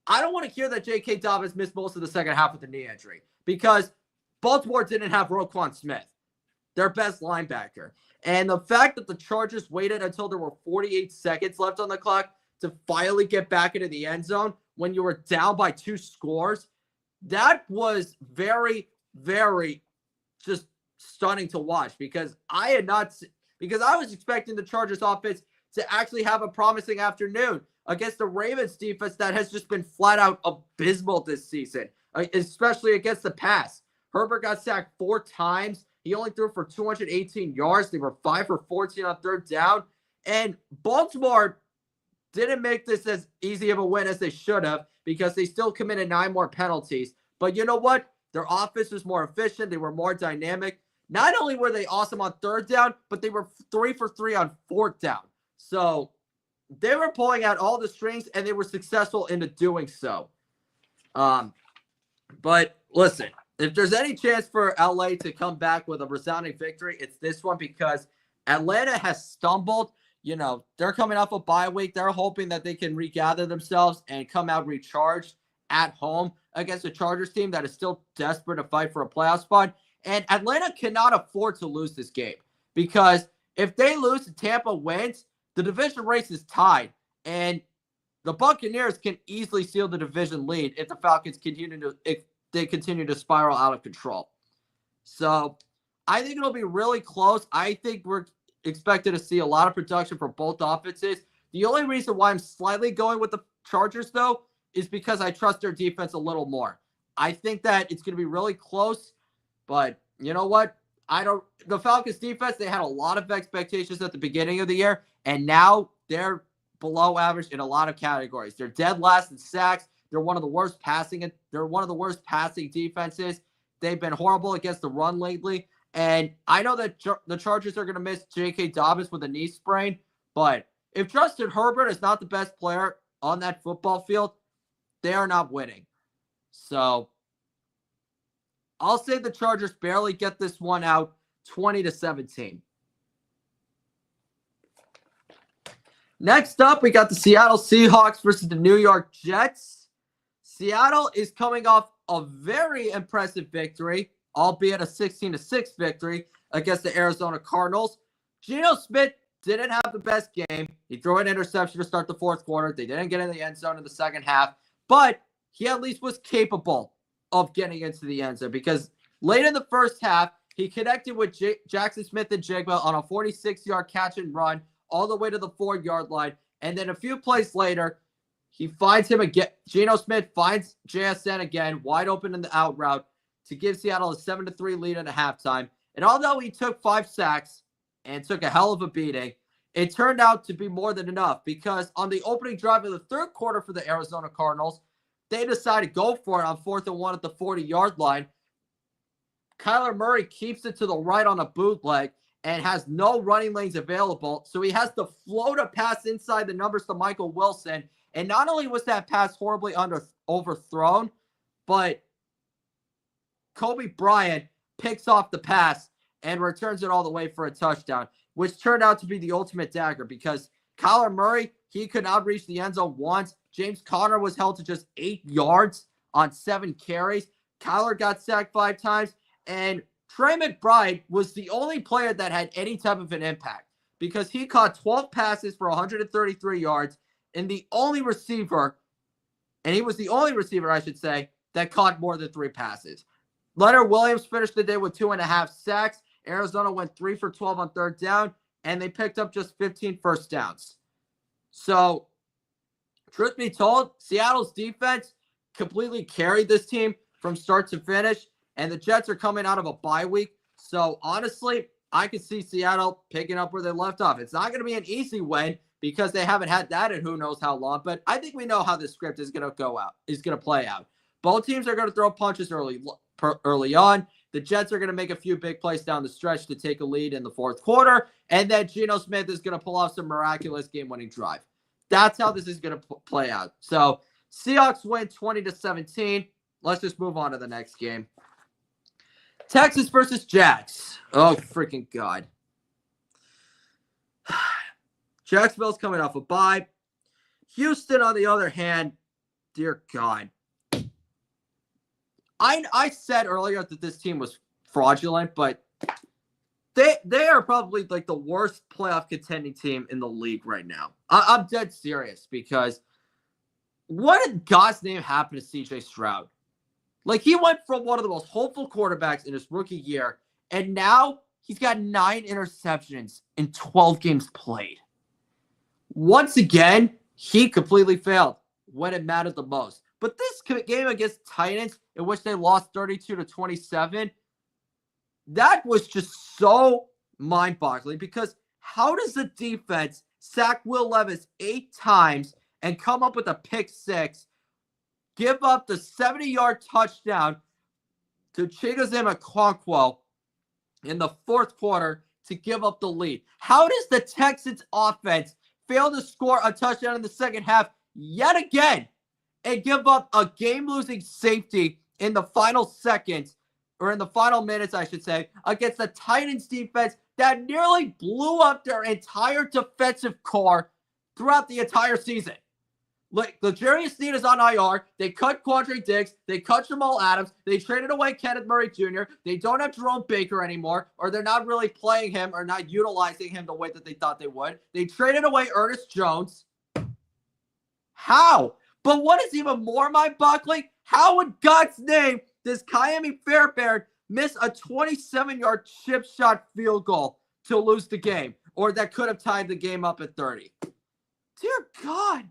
I don't want to hear that J.K. Dobbins missed most of the second half with a knee injury because Baltimore didn't have Roquan Smith, their best linebacker. And the fact that the Chargers waited until there were 48 seconds left on the clock to finally get back into the end zone when you were down by 2 scores, that was very, very just stunning to watch because I was expecting the Chargers offense to actually have a promising afternoon against the Ravens defense that has just been flat out abysmal this season, especially against the pass. Herbert got sacked 4 times. He only threw for 218 yards. They were 5 for 14 on third down. And Baltimore didn't make this as easy of a win as they should have because they still committed 9 more penalties. But you know what? Their offense was more efficient. They were more dynamic. Not only were they awesome on third down, but they were 3 for 3 on fourth down. So they were pulling out all the strings, and they were successful into doing so. But listen, if there's any chance for LA to come back with a resounding victory, it's this one because Atlanta has stumbled. You know, they're coming off a bye week. They're hoping that they can regather themselves and come out recharged at home against a Chargers team that is still desperate to fight for a playoff spot. And Atlanta cannot afford to lose this game because if they lose and Tampa wins, the division race is tied. And the Buccaneers can easily seal the division lead if the Falcons continue to spiral out of control. So I think it'll be really close. I think we're expected to see a lot of production for both offenses. The only reason why I'm slightly going with the Chargers, though, is because I trust their defense a little more. I think that it's going to be really close, but you know what? The Falcons defense, they had a lot of expectations at the beginning of the year, and now they're below average in a lot of categories. They're dead last in sacks. They're one of the worst passing defenses. They've been horrible against the run lately. And I know that the Chargers are going to miss J.K. Dobbins with a knee sprain, but if Justin Herbert is not the best player on that football field, they are not winning. So I'll say the Chargers barely get this one out, 20-17. Next up, we got the Seattle Seahawks versus the New York Jets. Seattle is coming off a very impressive victory, albeit a 16-6 victory against the Arizona Cardinals. Geno Smith didn't have the best game. He threw an interception to start the fourth quarter. They didn't get in the end zone in the second half, but he at least was capable of getting into the end zone because late in the first half, he connected with Jackson Smith and Jigba on a 46-yard catch and run all the way to the 4-yard line. And then a few plays later, he finds him again. Geno Smith finds JSN again, wide open in the out route to give Seattle a 7-3 lead at halftime. And although he took 5 sacks and took a hell of a beating, it turned out to be more than enough because on the opening drive of the third quarter for the Arizona Cardinals, they decided to go for it on 4th and 1 at the 40-yard line. Kyler Murray keeps it to the right on a bootleg and has no running lanes available, so he has to float a pass inside the numbers to Michael Wilson. And not only was that pass horribly overthrown, but Kobe Bryant picks off the pass and returns it all the way for a touchdown, which turned out to be the ultimate dagger because Kyler Murray, he could not reach the end zone once. James Conner was held to just 8 yards on 7 carries. Kyler got sacked 5 times, and Trey McBride was the only player that had any type of an impact because he caught 12 passes for 133 yards and he was the only receiver, I should say, that caught more than 3 passes. Leonard Williams finished the day with 2.5 sacks. Arizona went 3 for 12 on third down, and they picked up just 15 first downs. So, truth be told, Seattle's defense completely carried this team from start to finish, and the Jets are coming out of a bye week. So, honestly, I could see Seattle picking up where they left off. It's not going to be an easy win because they haven't had that in who knows how long, but I think we know how this script is going to play out. Both teams are going to throw punches early on. The Jets are going to make a few big plays down the stretch to take a lead in the fourth quarter, and then Geno Smith is going to pull off some miraculous game-winning drive. That's how this is going to play out. So Seahawks win 20-17. Let's just move on to the next game. Texans versus Jags. Oh, freaking God. Jacksonville's coming off a bye. Houston, on the other hand, dear God. I said earlier that this team was fraudulent, but they are probably like the worst playoff contending team in the league right now. I'm dead serious because what in God's name happened to CJ Stroud? Like, he went from one of the most hopeful quarterbacks in his rookie year, and now he's got 9 interceptions in 12 games played. Once again, he completely failed when it mattered the most. But this game against Titans, in which they lost 32-27, that was just so mind-boggling because how does the defense sack Will Levis 8 times and come up with a pick 6, give up the 70-yard touchdown to Chigoziem Okonkwo in the fourth quarter to give up the lead? How does the Texans offense fail to score a touchdown in the second half yet again and give up a game-losing safety in the final seconds, or in the final minutes, I should say, against the Titans defense that nearly blew up their entire defensive core throughout the entire season? Like, L'Jarius Sneed is on IR. They cut Quandre Diggs. They cut Jamal Adams. They traded away Kenneth Murray Jr. They don't have Jerome Baker anymore, or they're not really playing him or not utilizing him the way that they thought they would. They traded away Ernest Jones. How? But what is even more mind-boggling, how in God's name does Ka'imi Fairbairn miss a 27-yard chip shot field goal to lose the game, or that could have tied the game up at 30? Dear God.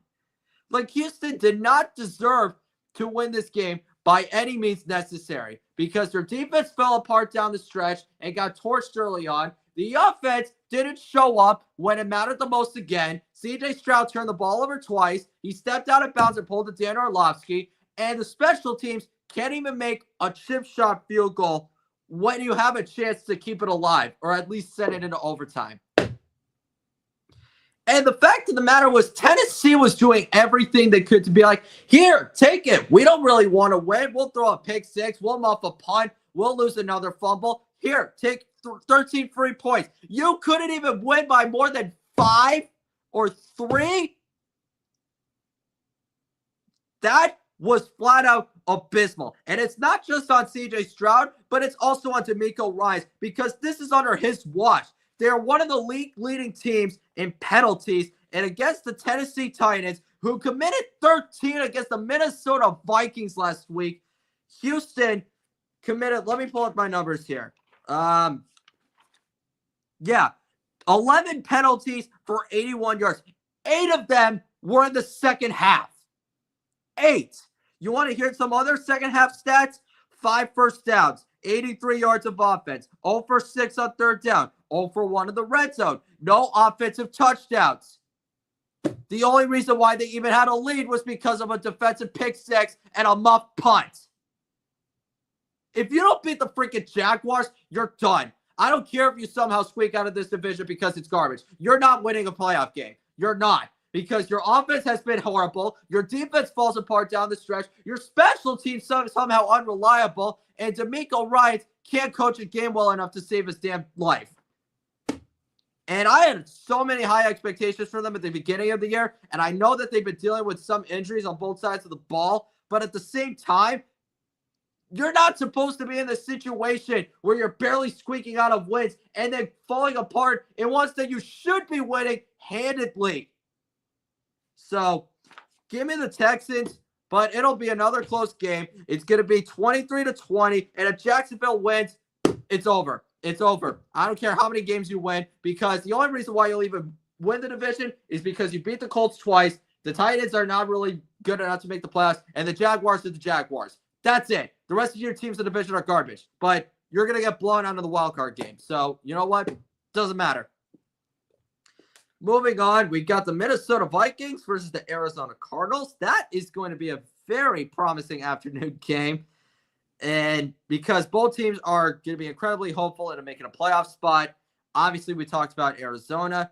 Like, Houston did not deserve to win this game by any means necessary because their defense fell apart down the stretch and got torched early on. The offense didn't show up when it mattered the most again. C.J. Stroud turned the ball over twice. He stepped out of bounds and pulled to Dan Orlovsky. And the special teams can't even make a chip shot field goal when you have a chance to keep it alive or at least send it into overtime. And the fact of the matter was Tennessee was doing everything they could to be like, here, take it. We don't really want to win. We'll throw a pick 6. We'll muff a punt. We'll lose another fumble. Here, take 13 free points. You couldn't even win by more than 5 or 3. That was flat out abysmal. And it's not just on CJ Stroud, but it's also on DeMeco Ryans because this is under his watch. They're one of the league leading teams in penalties, and against the Tennessee Titans, who committed 13 against the Minnesota Vikings last week, Houston committed, let me pull up my numbers here. 11 penalties for 81 yards. 8 of them were in the second half. 8. You want to hear some other second half stats? 5 first downs, 83 yards of offense, 0 for 6 on third down, 0 for 1 in the red zone, no offensive touchdowns. The only reason why they even had a lead was because of a defensive pick 6 and a muff punt. If you don't beat the freaking Jaguars, you're done. I don't care if you somehow squeak out of this division because it's garbage. You're not winning a playoff game. You're not. Because your offense has been horrible. Your defense falls apart down the stretch. Your special teams somehow unreliable. And DeMeco Ryans can't coach a game well enough to save his damn life. And I had so many high expectations for them at the beginning of the year. And I know that they've been dealing with some injuries on both sides of the ball. But at the same time, you're not supposed to be in the situation where you're barely squeaking out of wins and then falling apart in ones that you should be winning handedly. So, give me the Texans, but it'll be another close game. It's going to be 23-20, and if Jacksonville wins, it's over. It's over. I don't care how many games you win, because the only reason why you'll even win the division is because you beat the Colts twice. The Titans are not really good enough to make the playoffs, and the Jaguars are the Jaguars. That's it. The rest of your teams in the division are garbage. But you're going to get blown out of the wild card game. So, you know what? Doesn't matter. Moving on, we got the Minnesota Vikings versus the Arizona Cardinals. That is going to be a very promising afternoon game. And because both teams are going to be incredibly hopeful into making a playoff spot. Obviously, we talked about Arizona.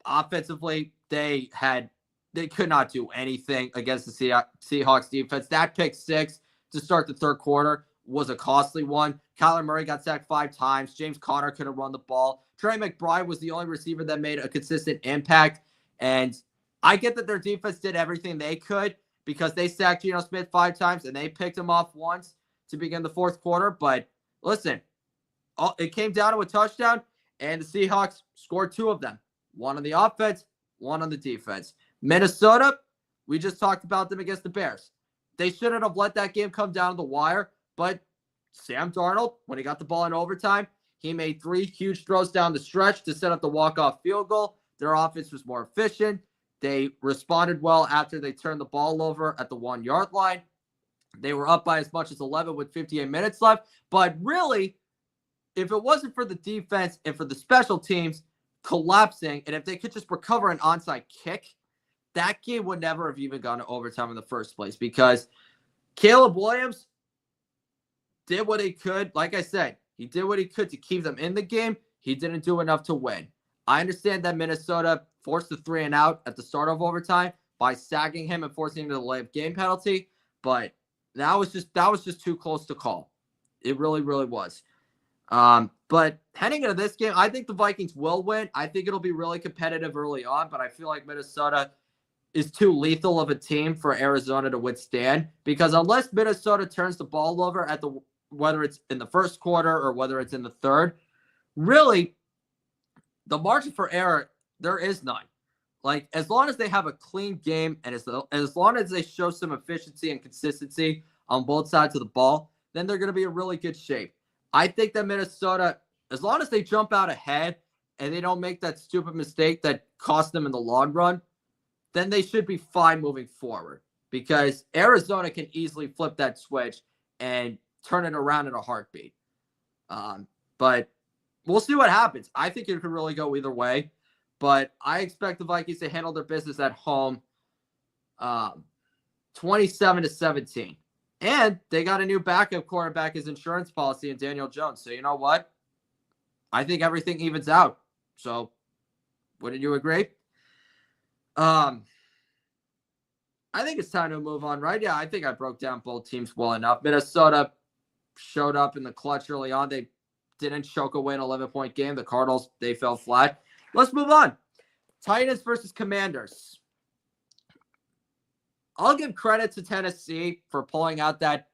Offensively, they could not do anything against the Seahawks defense. That pick six to start the third quarter was a costly one. Kyler Murray got sacked 5 times. James Conner couldn't run the ball. Trey McBride was the only receiver that made a consistent impact. And I get that their defense did everything they could because they sacked Geno Smith 5 times and they picked him off once to begin the fourth quarter. But listen, it came down to a touchdown, and the Seahawks scored 2 of them. 1 on the offense, 1 on the defense. Minnesota, we just talked about them against the Bears. They shouldn't have let that game come down to the wire, but Sam Darnold, when he got the ball in overtime, he made 3 huge throws down the stretch to set up the walk-off field goal. Their offense was more efficient. They responded well after they turned the ball over at the 1-yard line. They were up by as much as 11 with 58 minutes left. But really, if it wasn't for the defense and for the special teams collapsing, and if they could just recover an onside kick, that game would never have even gone to overtime in the first place because Caleb Williams did what he could. Like I said, he did what he could to keep them in the game. He didn't do enough to win. I understand that Minnesota forced the 3 and out at the start of overtime by sacking him and forcing him to the late game penalty, but that was just too close to call. It really, really was. But heading into this game, I think the Vikings will win. I think it'll be really competitive early on, but I feel like Minnesota is too lethal of a team for Arizona to withstand because unless Minnesota turns the ball over whether it's in the first quarter or whether it's in the third, really the margin for error, there is none. Like, as long as they have a clean game and as long as they show some efficiency and consistency on both sides of the ball, then they're going to be in really good shape. I think that Minnesota, as long as they jump out ahead and they don't make that stupid mistake that cost them in the long run, then they should be fine moving forward because Arizona can easily flip that switch and turn it around in a heartbeat. But we'll see what happens. I think it could really go either way, but I expect the Vikings to handle their business at home 27-17. And they got a new backup quarterback as insurance policy in Daniel Jones. So you know what? I think everything evens out. So wouldn't you agree? I think it's time to move on, right? Yeah, I think I broke down both teams well enough. Minnesota showed up in the clutch early on. They didn't choke away an 11-point game. The Cardinals, they fell flat. Let's move on. Titans versus Commanders. I'll give credit to Tennessee for pulling out that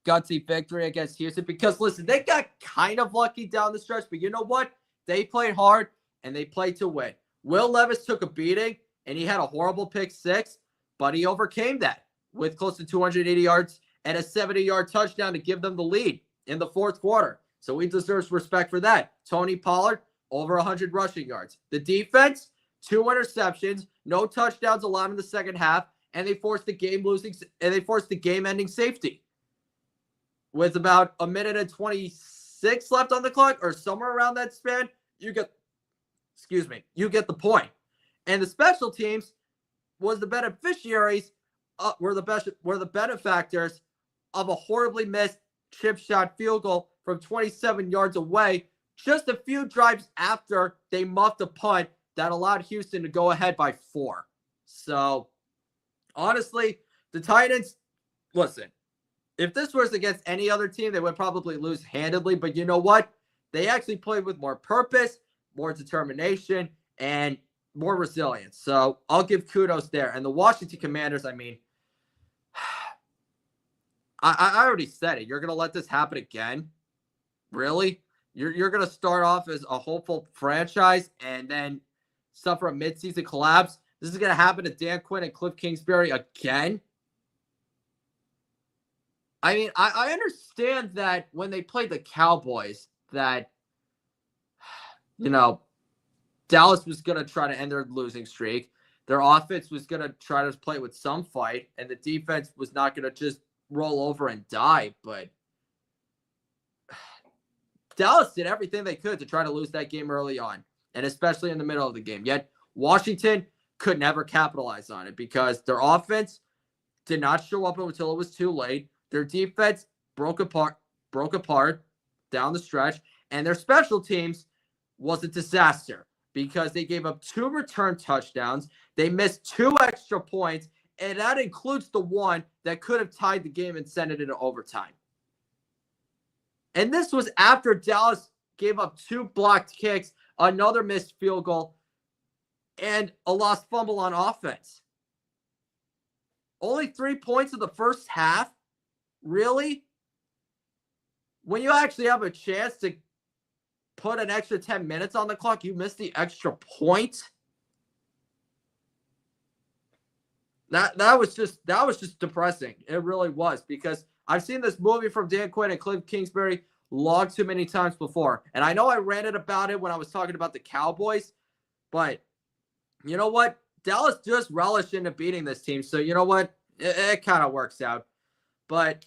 gutsy victory against Houston because, listen, they got kind of lucky down the stretch, but you know what? They played hard, and they played to win. Will Levis took a beating, and he had a horrible pick six, but he overcame that with close to 280 yards and a 70-yard touchdown to give them the lead in the fourth quarter. So he deserves respect for that. Tony Pollard, over 100 rushing yards. The defense, 2 interceptions, no touchdowns allowed in the second half, and they forced the game-ending safety. With about a minute and 26 left on the clock, or somewhere around that span, you get the point. And the special teams was the beneficiaries, were the benefactors of a horribly missed chip shot field goal from 27 yards away, just a few drives after they muffed a punt that allowed Houston to go ahead by 4. So, honestly, the Titans, listen, if this was against any other team, they would probably lose handedly. But you know what? They actually played with more purpose, more determination, and more resilience. So I'll give kudos there. And the Washington Commanders, I mean, I already said it. You're going to let this happen again? Really? You're going to start off as a hopeful franchise and then suffer a midseason collapse? This is going to happen to Dan Quinn and Cliff Kingsbury again? I mean, I understand that when they played the Cowboys that, you know, Dallas was going to try to end their losing streak. Their offense was going to try to play with some fight, and the defense was not going to just roll over and die. But Dallas did everything they could to try to lose that game early on, and especially in the middle of the game. Yet Washington could never capitalize on it because their offense did not show up until it was too late. Their defense broke apart down the stretch, and their special teams was a disaster because they gave up 2 return touchdowns. They missed 2 extra points, and that includes the one that could have tied the game and sent it into overtime. And this was after Dallas gave up 2 blocked kicks, another missed field goal, and a lost fumble on offense. Only 3 points in the first half? Really? When you actually have a chance to put an extra 10 minutes on the clock, you miss the extra point? That was just depressing. It really was, because I've seen this movie from Dan Quinn and Cliff Kingsbury long too many times before. And I know I ranted about it when I was talking about the Cowboys, but you know what? Dallas just relished into beating this team. So you know what? It kind of works out. But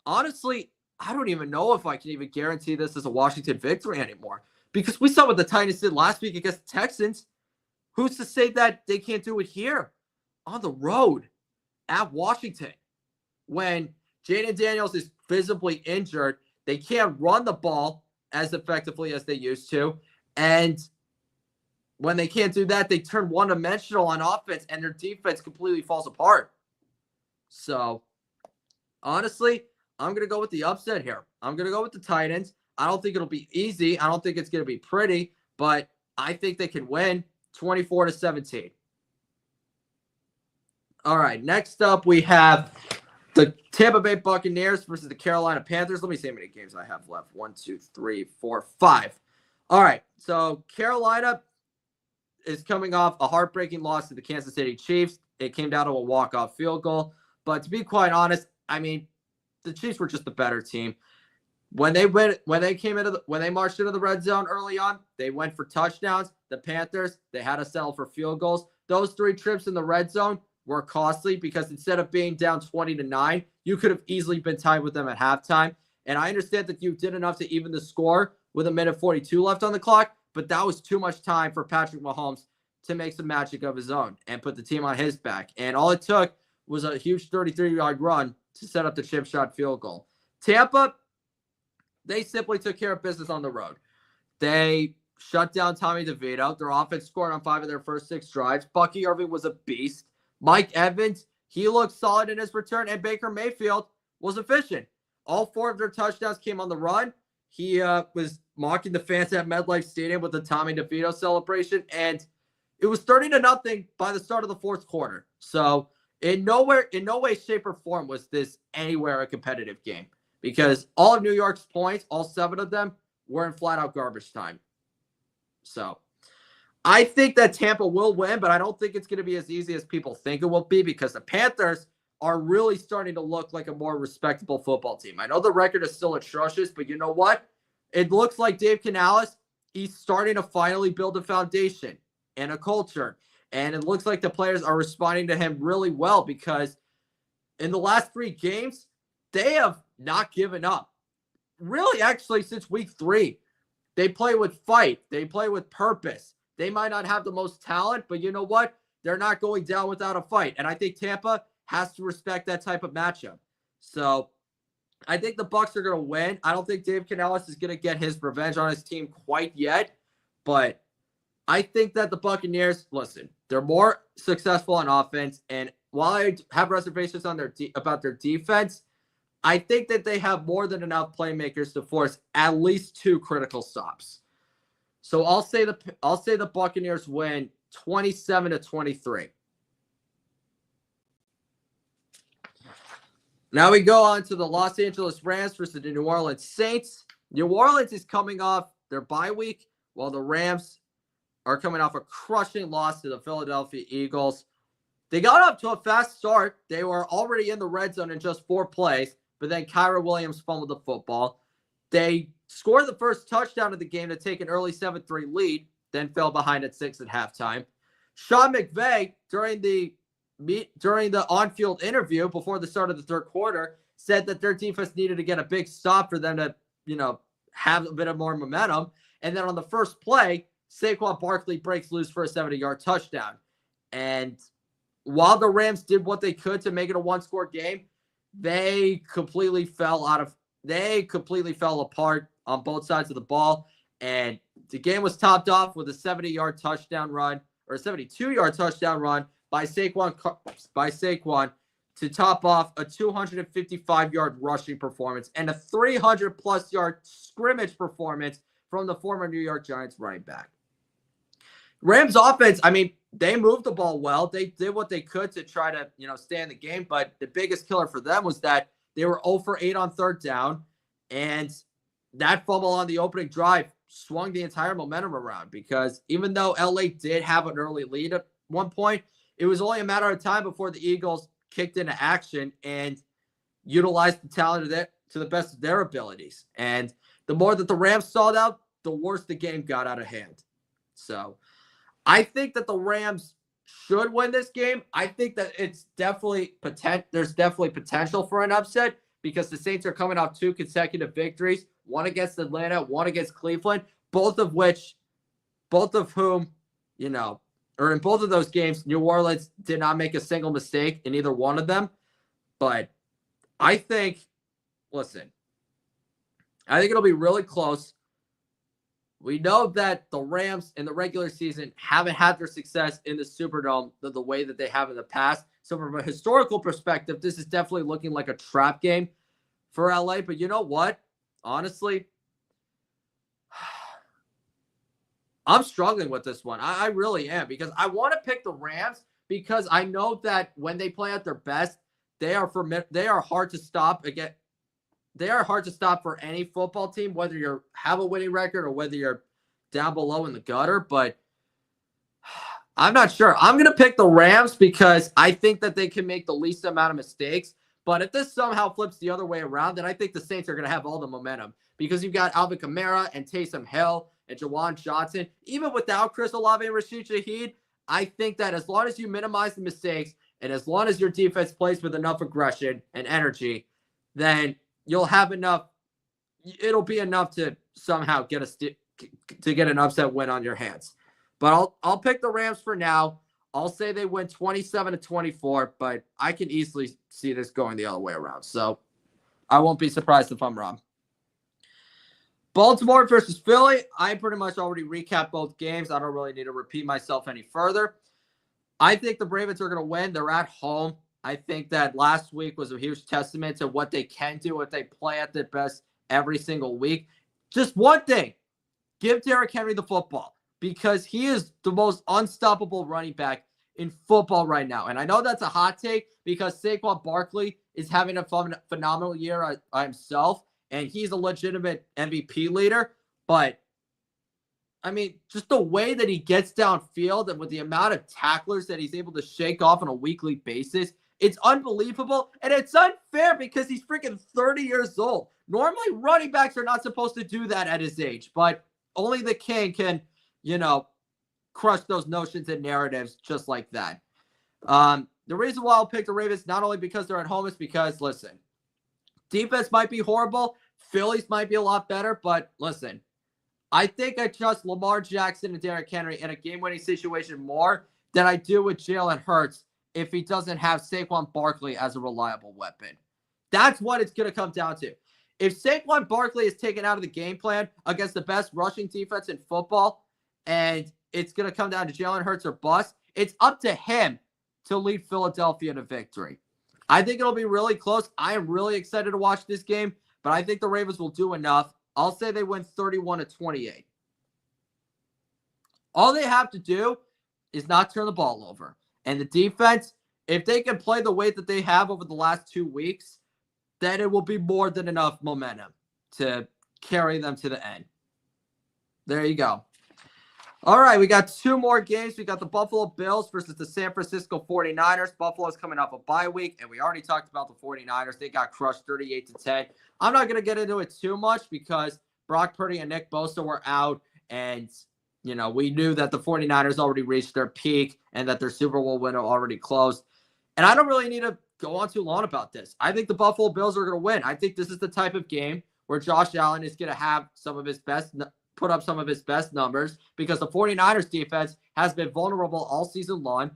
honestly, I don't even know if I can even guarantee this as a Washington victory anymore. Because we saw what the Titans did last week against the Texans. Who's to say that they can't do it here on the road at Washington when Jaden Daniels is visibly injured? They can't run the ball as effectively as they used to. And when they can't do that, they turn one-dimensional on offense, and their defense completely falls apart. So, honestly, I'm going to go with the upset here. I'm going to go with the Titans. I don't think it'll be easy. I don't think it's going to be pretty, but I think they can win 24-17. All right, next up we have the Tampa Bay Buccaneers versus the Carolina Panthers. Let me see how many games I have left. 1, 2, 3, 4, 5. All right, so Carolina is coming off a heartbreaking loss to the Kansas City Chiefs. It came down to a walk-off field goal. But to be quite honest, I mean, the Chiefs were just the better team. When they marched into the red zone early on, they went for touchdowns. The Panthers, they had to settle for field goals. Those 3 trips in the red zone were costly because instead of being down 20-9, you could have easily been tied with them at halftime. And I understand that you did enough to even the score with 1:42 left on the clock, but that was too much time for Patrick Mahomes to make some magic of his own and put the team on his back. And all it took was a huge 33-yard run to set up the chip shot field goal. Tampa, they simply took care of business on the road. They shut down Tommy DeVito. Their offense scored on 5 of their first 6 drives. Bucky Irving was a beast. Mike Evans, he looked solid in his return, and Baker Mayfield was efficient. All 4 of their touchdowns came on the run. He was mocking the fans at MetLife Stadium with the Tommy DeVito celebration, and it was 30-0 by the start of the 4th quarter. So in no way, shape, or form was this anywhere a competitive game, because all of New York's points, all 7 of them, were in flat-out garbage time. So I think that Tampa will win, but I don't think it's going to be as easy as people think it will be, because the Panthers are really starting to look like a more respectable football team. I know the record is still atrocious, but you know what? It looks like Dave Canales, he's starting to finally build a foundation and a culture. And it looks like the players are responding to him really well, because in the last 3 games, they have not given up. Really, actually, since week 3, they play with fight. They play with purpose. They might not have the most talent, but you know what? They're not going down without a fight. And I think Tampa has to respect that type of matchup. So I think the Bucs are going to win. I don't think Dave Canales is going to get his revenge on his team quite yet, but I think that the Buccaneers, listen, they're more successful on offense, and while I have reservations on about their defense, I think that they have more than enough playmakers to force at least 2 critical stops. So I'll say the Buccaneers win 27-23. Now we go on to the Los Angeles Rams versus the New Orleans Saints. New Orleans is coming off their bye week, while the Rams are coming off a crushing loss to the Philadelphia Eagles. They got up to a fast start. They were already in the red zone in just 4 plays, but then Kyra Williams fumbled the football. They scored the first touchdown of the game to take an early 7-3 lead, then fell behind at 6 at halftime. Sean McVay, during the on-field interview before the start of the 3rd quarter, said that their defense needed to get a big stop for them to, have a bit of more momentum. And then on the first play, Saquon Barkley breaks loose for a 70-yard touchdown. And while the Rams did what they could to make it a one-score game, they completely fell apart on both sides of the ball. And the game was topped off with a 70-yard touchdown run, or a 72-yard touchdown run by Saquon to top off a 255-yard rushing performance and a 300-plus yard scrimmage performance from the former New York Giants running back. Rams offense, I mean, they moved the ball well. They did what they could to try to, stay in the game. But the biggest killer for them was that they were 0 for 8 on third down. And that fumble on the opening drive swung the entire momentum around, because even though LA did have an early lead at one point, it was only a matter of time before the Eagles kicked into action and utilized the talent of that to the best of their abilities. And the more that the Rams stalled out, the worse the game got out of hand. So I think that the Rams should win this game. I think that it's definitely there's definitely potential for an upset, because the Saints are coming off 2 consecutive victories, one against Atlanta, one against Cleveland, both of whom, or in both of those games, New Orleans did not make a single mistake in either one of them. But I think it'll be really close. We know that the Rams in the regular season haven't had their success in the Superdome the way that they have in the past. So from a historical perspective, this is definitely looking like a trap game for LA. But you know what? Honestly, I'm struggling with this one. I really am, because I want to pick the Rams, because I know that when they play at their best, they are hard to stop again. They are hard to stop for any football team, whether you have a winning record or whether you're down below in the gutter. But I'm not sure. I'm going to pick the Rams because I think that they can make the least amount of mistakes. But if this somehow flips the other way around, then I think the Saints are going to have all the momentum, because you've got Alvin Kamara and Taysom Hill and Jawan Johnson. Even without Chris Olave and Rashid Shaheed, I think that as long as you minimize the mistakes and as long as your defense plays with enough aggression and energy, then you'll have enough. It'll be enough to somehow get an upset win on your hands. But I'll pick the Rams for now. I'll say they win 27-24, but I can easily see this going the other way around. So I won't be surprised if I'm wrong. Baltimore versus Philly. I pretty much already recapped both games. I don't really need to repeat myself any further. I think the Ravens are going to win. They're at home. I think that last week was a huge testament to what they can do if they play at their best every single week. Just one thing, give Derrick Henry the football, because he is the most unstoppable running back in football right now. And I know that's a hot take, because Saquon Barkley is having a phenomenal year himself, and he's a legitimate MVP leader. But, I mean, just the way that he gets downfield and with the amount of tacklers that he's able to shake off on a weekly basis, it's unbelievable. And it's unfair, because he's freaking 30 years old. Normally, running backs are not supposed to do that at his age, but only the king can, crush those notions and narratives just like that. The reason why I'll pick the Ravens, not only because they're at home, is because, listen, defense might be horrible. Phillies might be a lot better, but listen, I think I trust Lamar Jackson and Derrick Henry in a game-winning situation more than I do with Jalen Hurts if he doesn't have Saquon Barkley as a reliable weapon. That's what it's going to come down to. If Saquon Barkley is taken out of the game plan against the best rushing defense in football, and it's going to come down to Jalen Hurts or bust, it's up to him to lead Philadelphia to victory. I think it'll be really close. I am really excited to watch this game, but I think the Ravens will do enough. I'll say they win 31-28. All they have to do is not turn the ball over. And the defense, if they can play the way that they have over the last 2 weeks, then it will be more than enough momentum to carry them to the end. There you go. All right, we got 2 more games. We got the Buffalo Bills versus the San Francisco 49ers. Buffalo's coming off a bye week, and we already talked about the 49ers. They got crushed 38-10. I'm not going to get into it too much because Brock Purdy and Nick Bosa were out, and we knew that the 49ers already reached their peak and that their Super Bowl window already closed. And I don't really need to go on too long about this. I think the Buffalo Bills are going to win. I think this is the type of game where Josh Allen is going to have put up some of his best numbers, because the 49ers defense has been vulnerable all season long.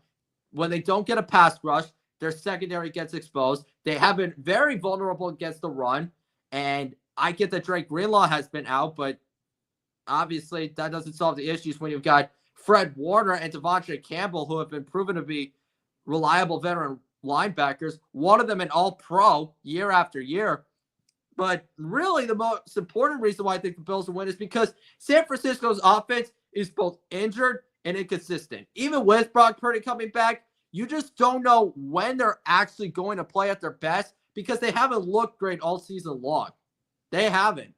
When they don't get a pass rush, their secondary gets exposed. They have been very vulnerable against the run. And I get that Drake Greenlaw has been out, but obviously that doesn't solve the issues when you've got Fred Warner and Devontae Campbell, who have been proven to be reliable veteran linebackers, one of them an all-pro year after year. But really the most important reason why I think the Bills will win is because San Francisco's offense is both injured and inconsistent. Even with Brock Purdy coming back, you just don't know when they're actually going to play at their best, because they haven't looked great all season long. They haven't.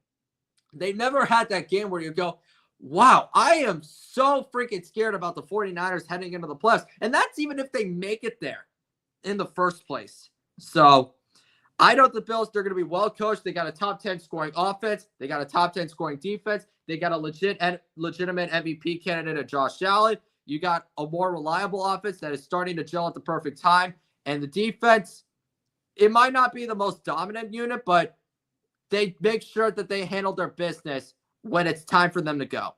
They never had that game where you go, wow, I am so freaking scared about the 49ers heading into the playoffs. And that's even if they make it there in the first place. So I know the Bills, they're going to be well coached. They got a top 10 scoring offense. They got a top 10 scoring defense. They got a legitimate MVP candidate at Josh Allen. You got a more reliable offense that is starting to gel at the perfect time. And the defense, it might not be the most dominant unit, but they make sure that they handle their business when it's time for them to go.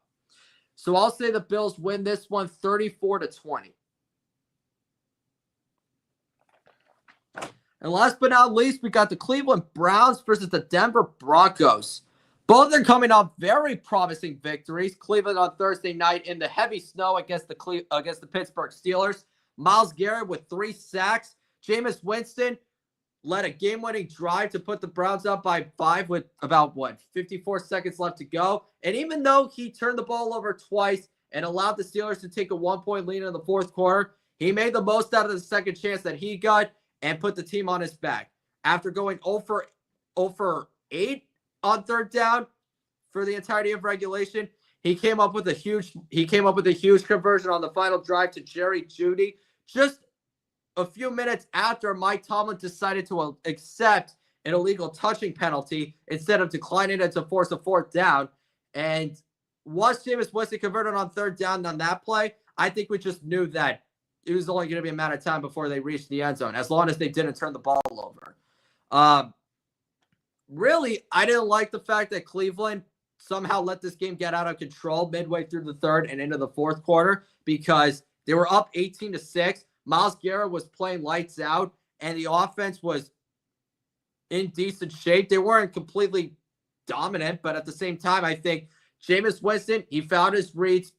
So I'll say the Bills win this one 34-20. And last but not least, we got the Cleveland Browns versus the Denver Broncos. Both are coming off very promising victories. Cleveland on Thursday night in the heavy snow against the Pittsburgh Steelers. Myles Garrett with 3 sacks. Jameis Winston led a game-winning drive to put the Browns up by 5 with about, 54 seconds left to go. And even though he turned the ball over twice and allowed the Steelers to take a 1-point lead in the fourth quarter, he made the most out of the second chance that he got and put the team on his back. After going 0 for 8 on third down for the entirety of regulation, he came up with a huge conversion on the final drive to Jerry Jeudy, just a few minutes after Mike Tomlin decided to accept an illegal touching penalty instead of declining it to force a fourth down. And once Jameis Winston converted on third down on that play, I think we just knew that it was only going to be a matter of time before they reached the end zone, as long as they didn't turn the ball over. Really, I didn't like the fact that Cleveland somehow let this game get out of control midway through the third and into the fourth quarter, because they were up 18-6. Myles Garrett was playing lights out, and the offense was in decent shape. They weren't completely dominant, but at the same time, I think Jameis Winston, he found his reads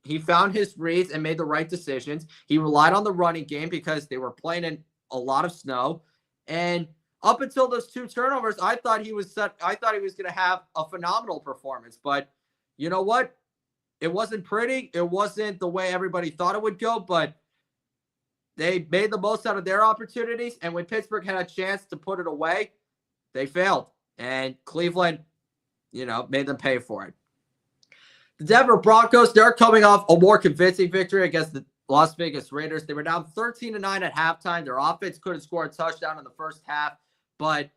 and made the right decisions. He relied on the running game because they were playing in a lot of snow. And up until those 2 turnovers, I thought he was going to have a phenomenal performance. But you know what? It wasn't pretty. It wasn't the way everybody thought it would go, but they made the most out of their opportunities. And when Pittsburgh had a chance to put it away, they failed. And Cleveland, made them pay for it. The Denver Broncos, they're coming off a more convincing victory against the Las Vegas Raiders. They were down 13-9 at halftime. Their offense couldn't score a touchdown in the first half, but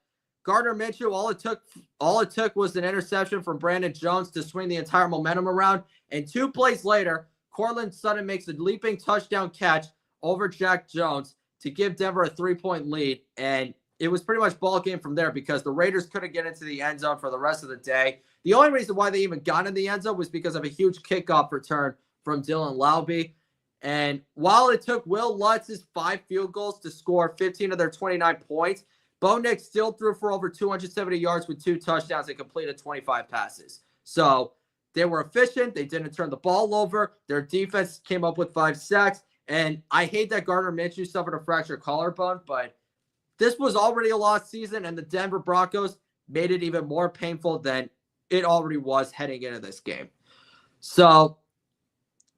Gardner Minshew, all it took was an interception from Brandon Jones to swing the entire momentum around. And 2 plays later, Courtland Sutton makes a leaping touchdown catch over Jack Jones to give Denver a 3-point lead. And it was pretty much ball game from there, because the Raiders couldn't get into the end zone for the rest of the day. The only reason why they even got in the end zone was because of a huge kickoff return from Dylan Laube. And while it took Will Lutz's 5 field goals to score 15 of their 29 points, Bo Nix still threw for over 270 yards with 2 touchdowns and completed 25 passes. So they were efficient. They didn't turn the ball over. Their defense came up with 5 sacks. And I hate that Gardner Minshew suffered a fractured collarbone, but this was already a lost season, and the Denver Broncos made it even more painful than it already was heading into this game. So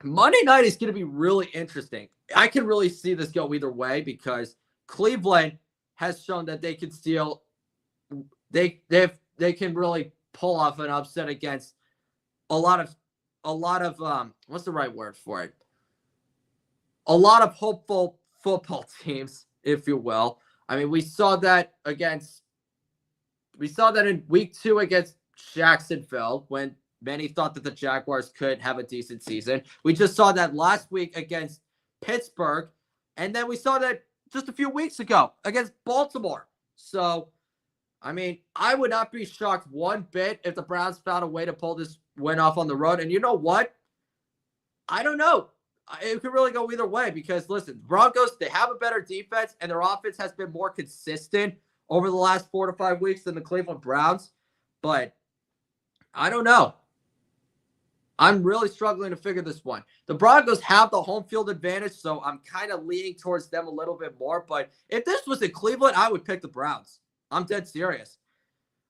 Monday night is going to be really interesting. I can really see this go either way, because Cleveland has shown that they can steal. They can really pull off an upset against a lot of what's the right word for it? A lot of hopeful football teams, if you will. I mean, we saw that in week 2 against Jacksonville, when many thought that the Jaguars could have a decent season. We just saw that last week against Pittsburgh. And then we saw that just a few weeks ago against Baltimore. So I mean, I would not be shocked one bit if the Browns found a way to pull this win off on the road. And you know what? I don't know. It could really go either way because, listen, Broncos, they have a better defense, and their offense has been more consistent over the last 4 to 5 weeks than the Cleveland Browns. But I don't know. I'm really struggling to figure this one. The Broncos have the home field advantage, so I'm kind of leaning towards them a little bit more. But if this was in Cleveland, I would pick the Browns. I'm dead serious.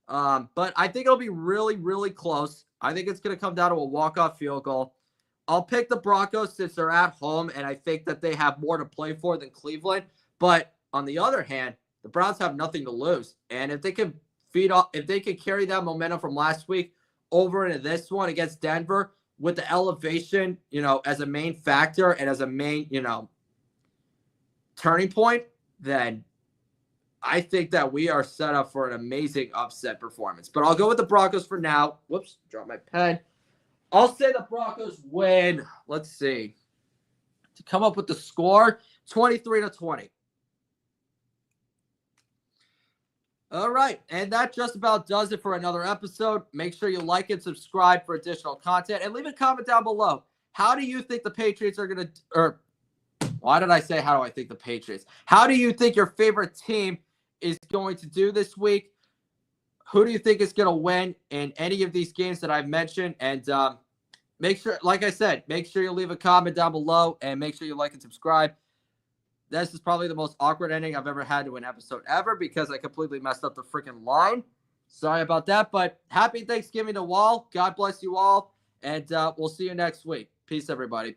But I think it'll be really, really close. I think it's going to come down to a walk-off field goal. I'll pick the Broncos since they're at home, and I think that they have more to play for than Cleveland. But on the other hand, the Browns have nothing to lose. And if they can carry that momentum from last week over into this one against Denver with the elevation, as a main factor and as a main, turning point, then I think that we are set up for an amazing upset performance. But I'll go with the Broncos for now. Whoops, dropped my pen. I'll say the Broncos win. Let's see. To come up with the score, 23-20. All right, and that just about does it for another episode. Make sure you like and subscribe for additional content, and leave a comment down below. How do you think the Patriots are going to, or why did I say how do I think the Patriots? How do you think your favorite team is going to do this week? Who do you think is going to win in any of these games that I've mentioned? And make sure, like I said, make sure you leave a comment down below, and make sure you like and subscribe. This is probably the most awkward ending I've ever had to an episode ever because I completely messed up the freaking line. Sorry about that, but happy Thanksgiving to all. God bless you all, and we'll see you next week. Peace, everybody.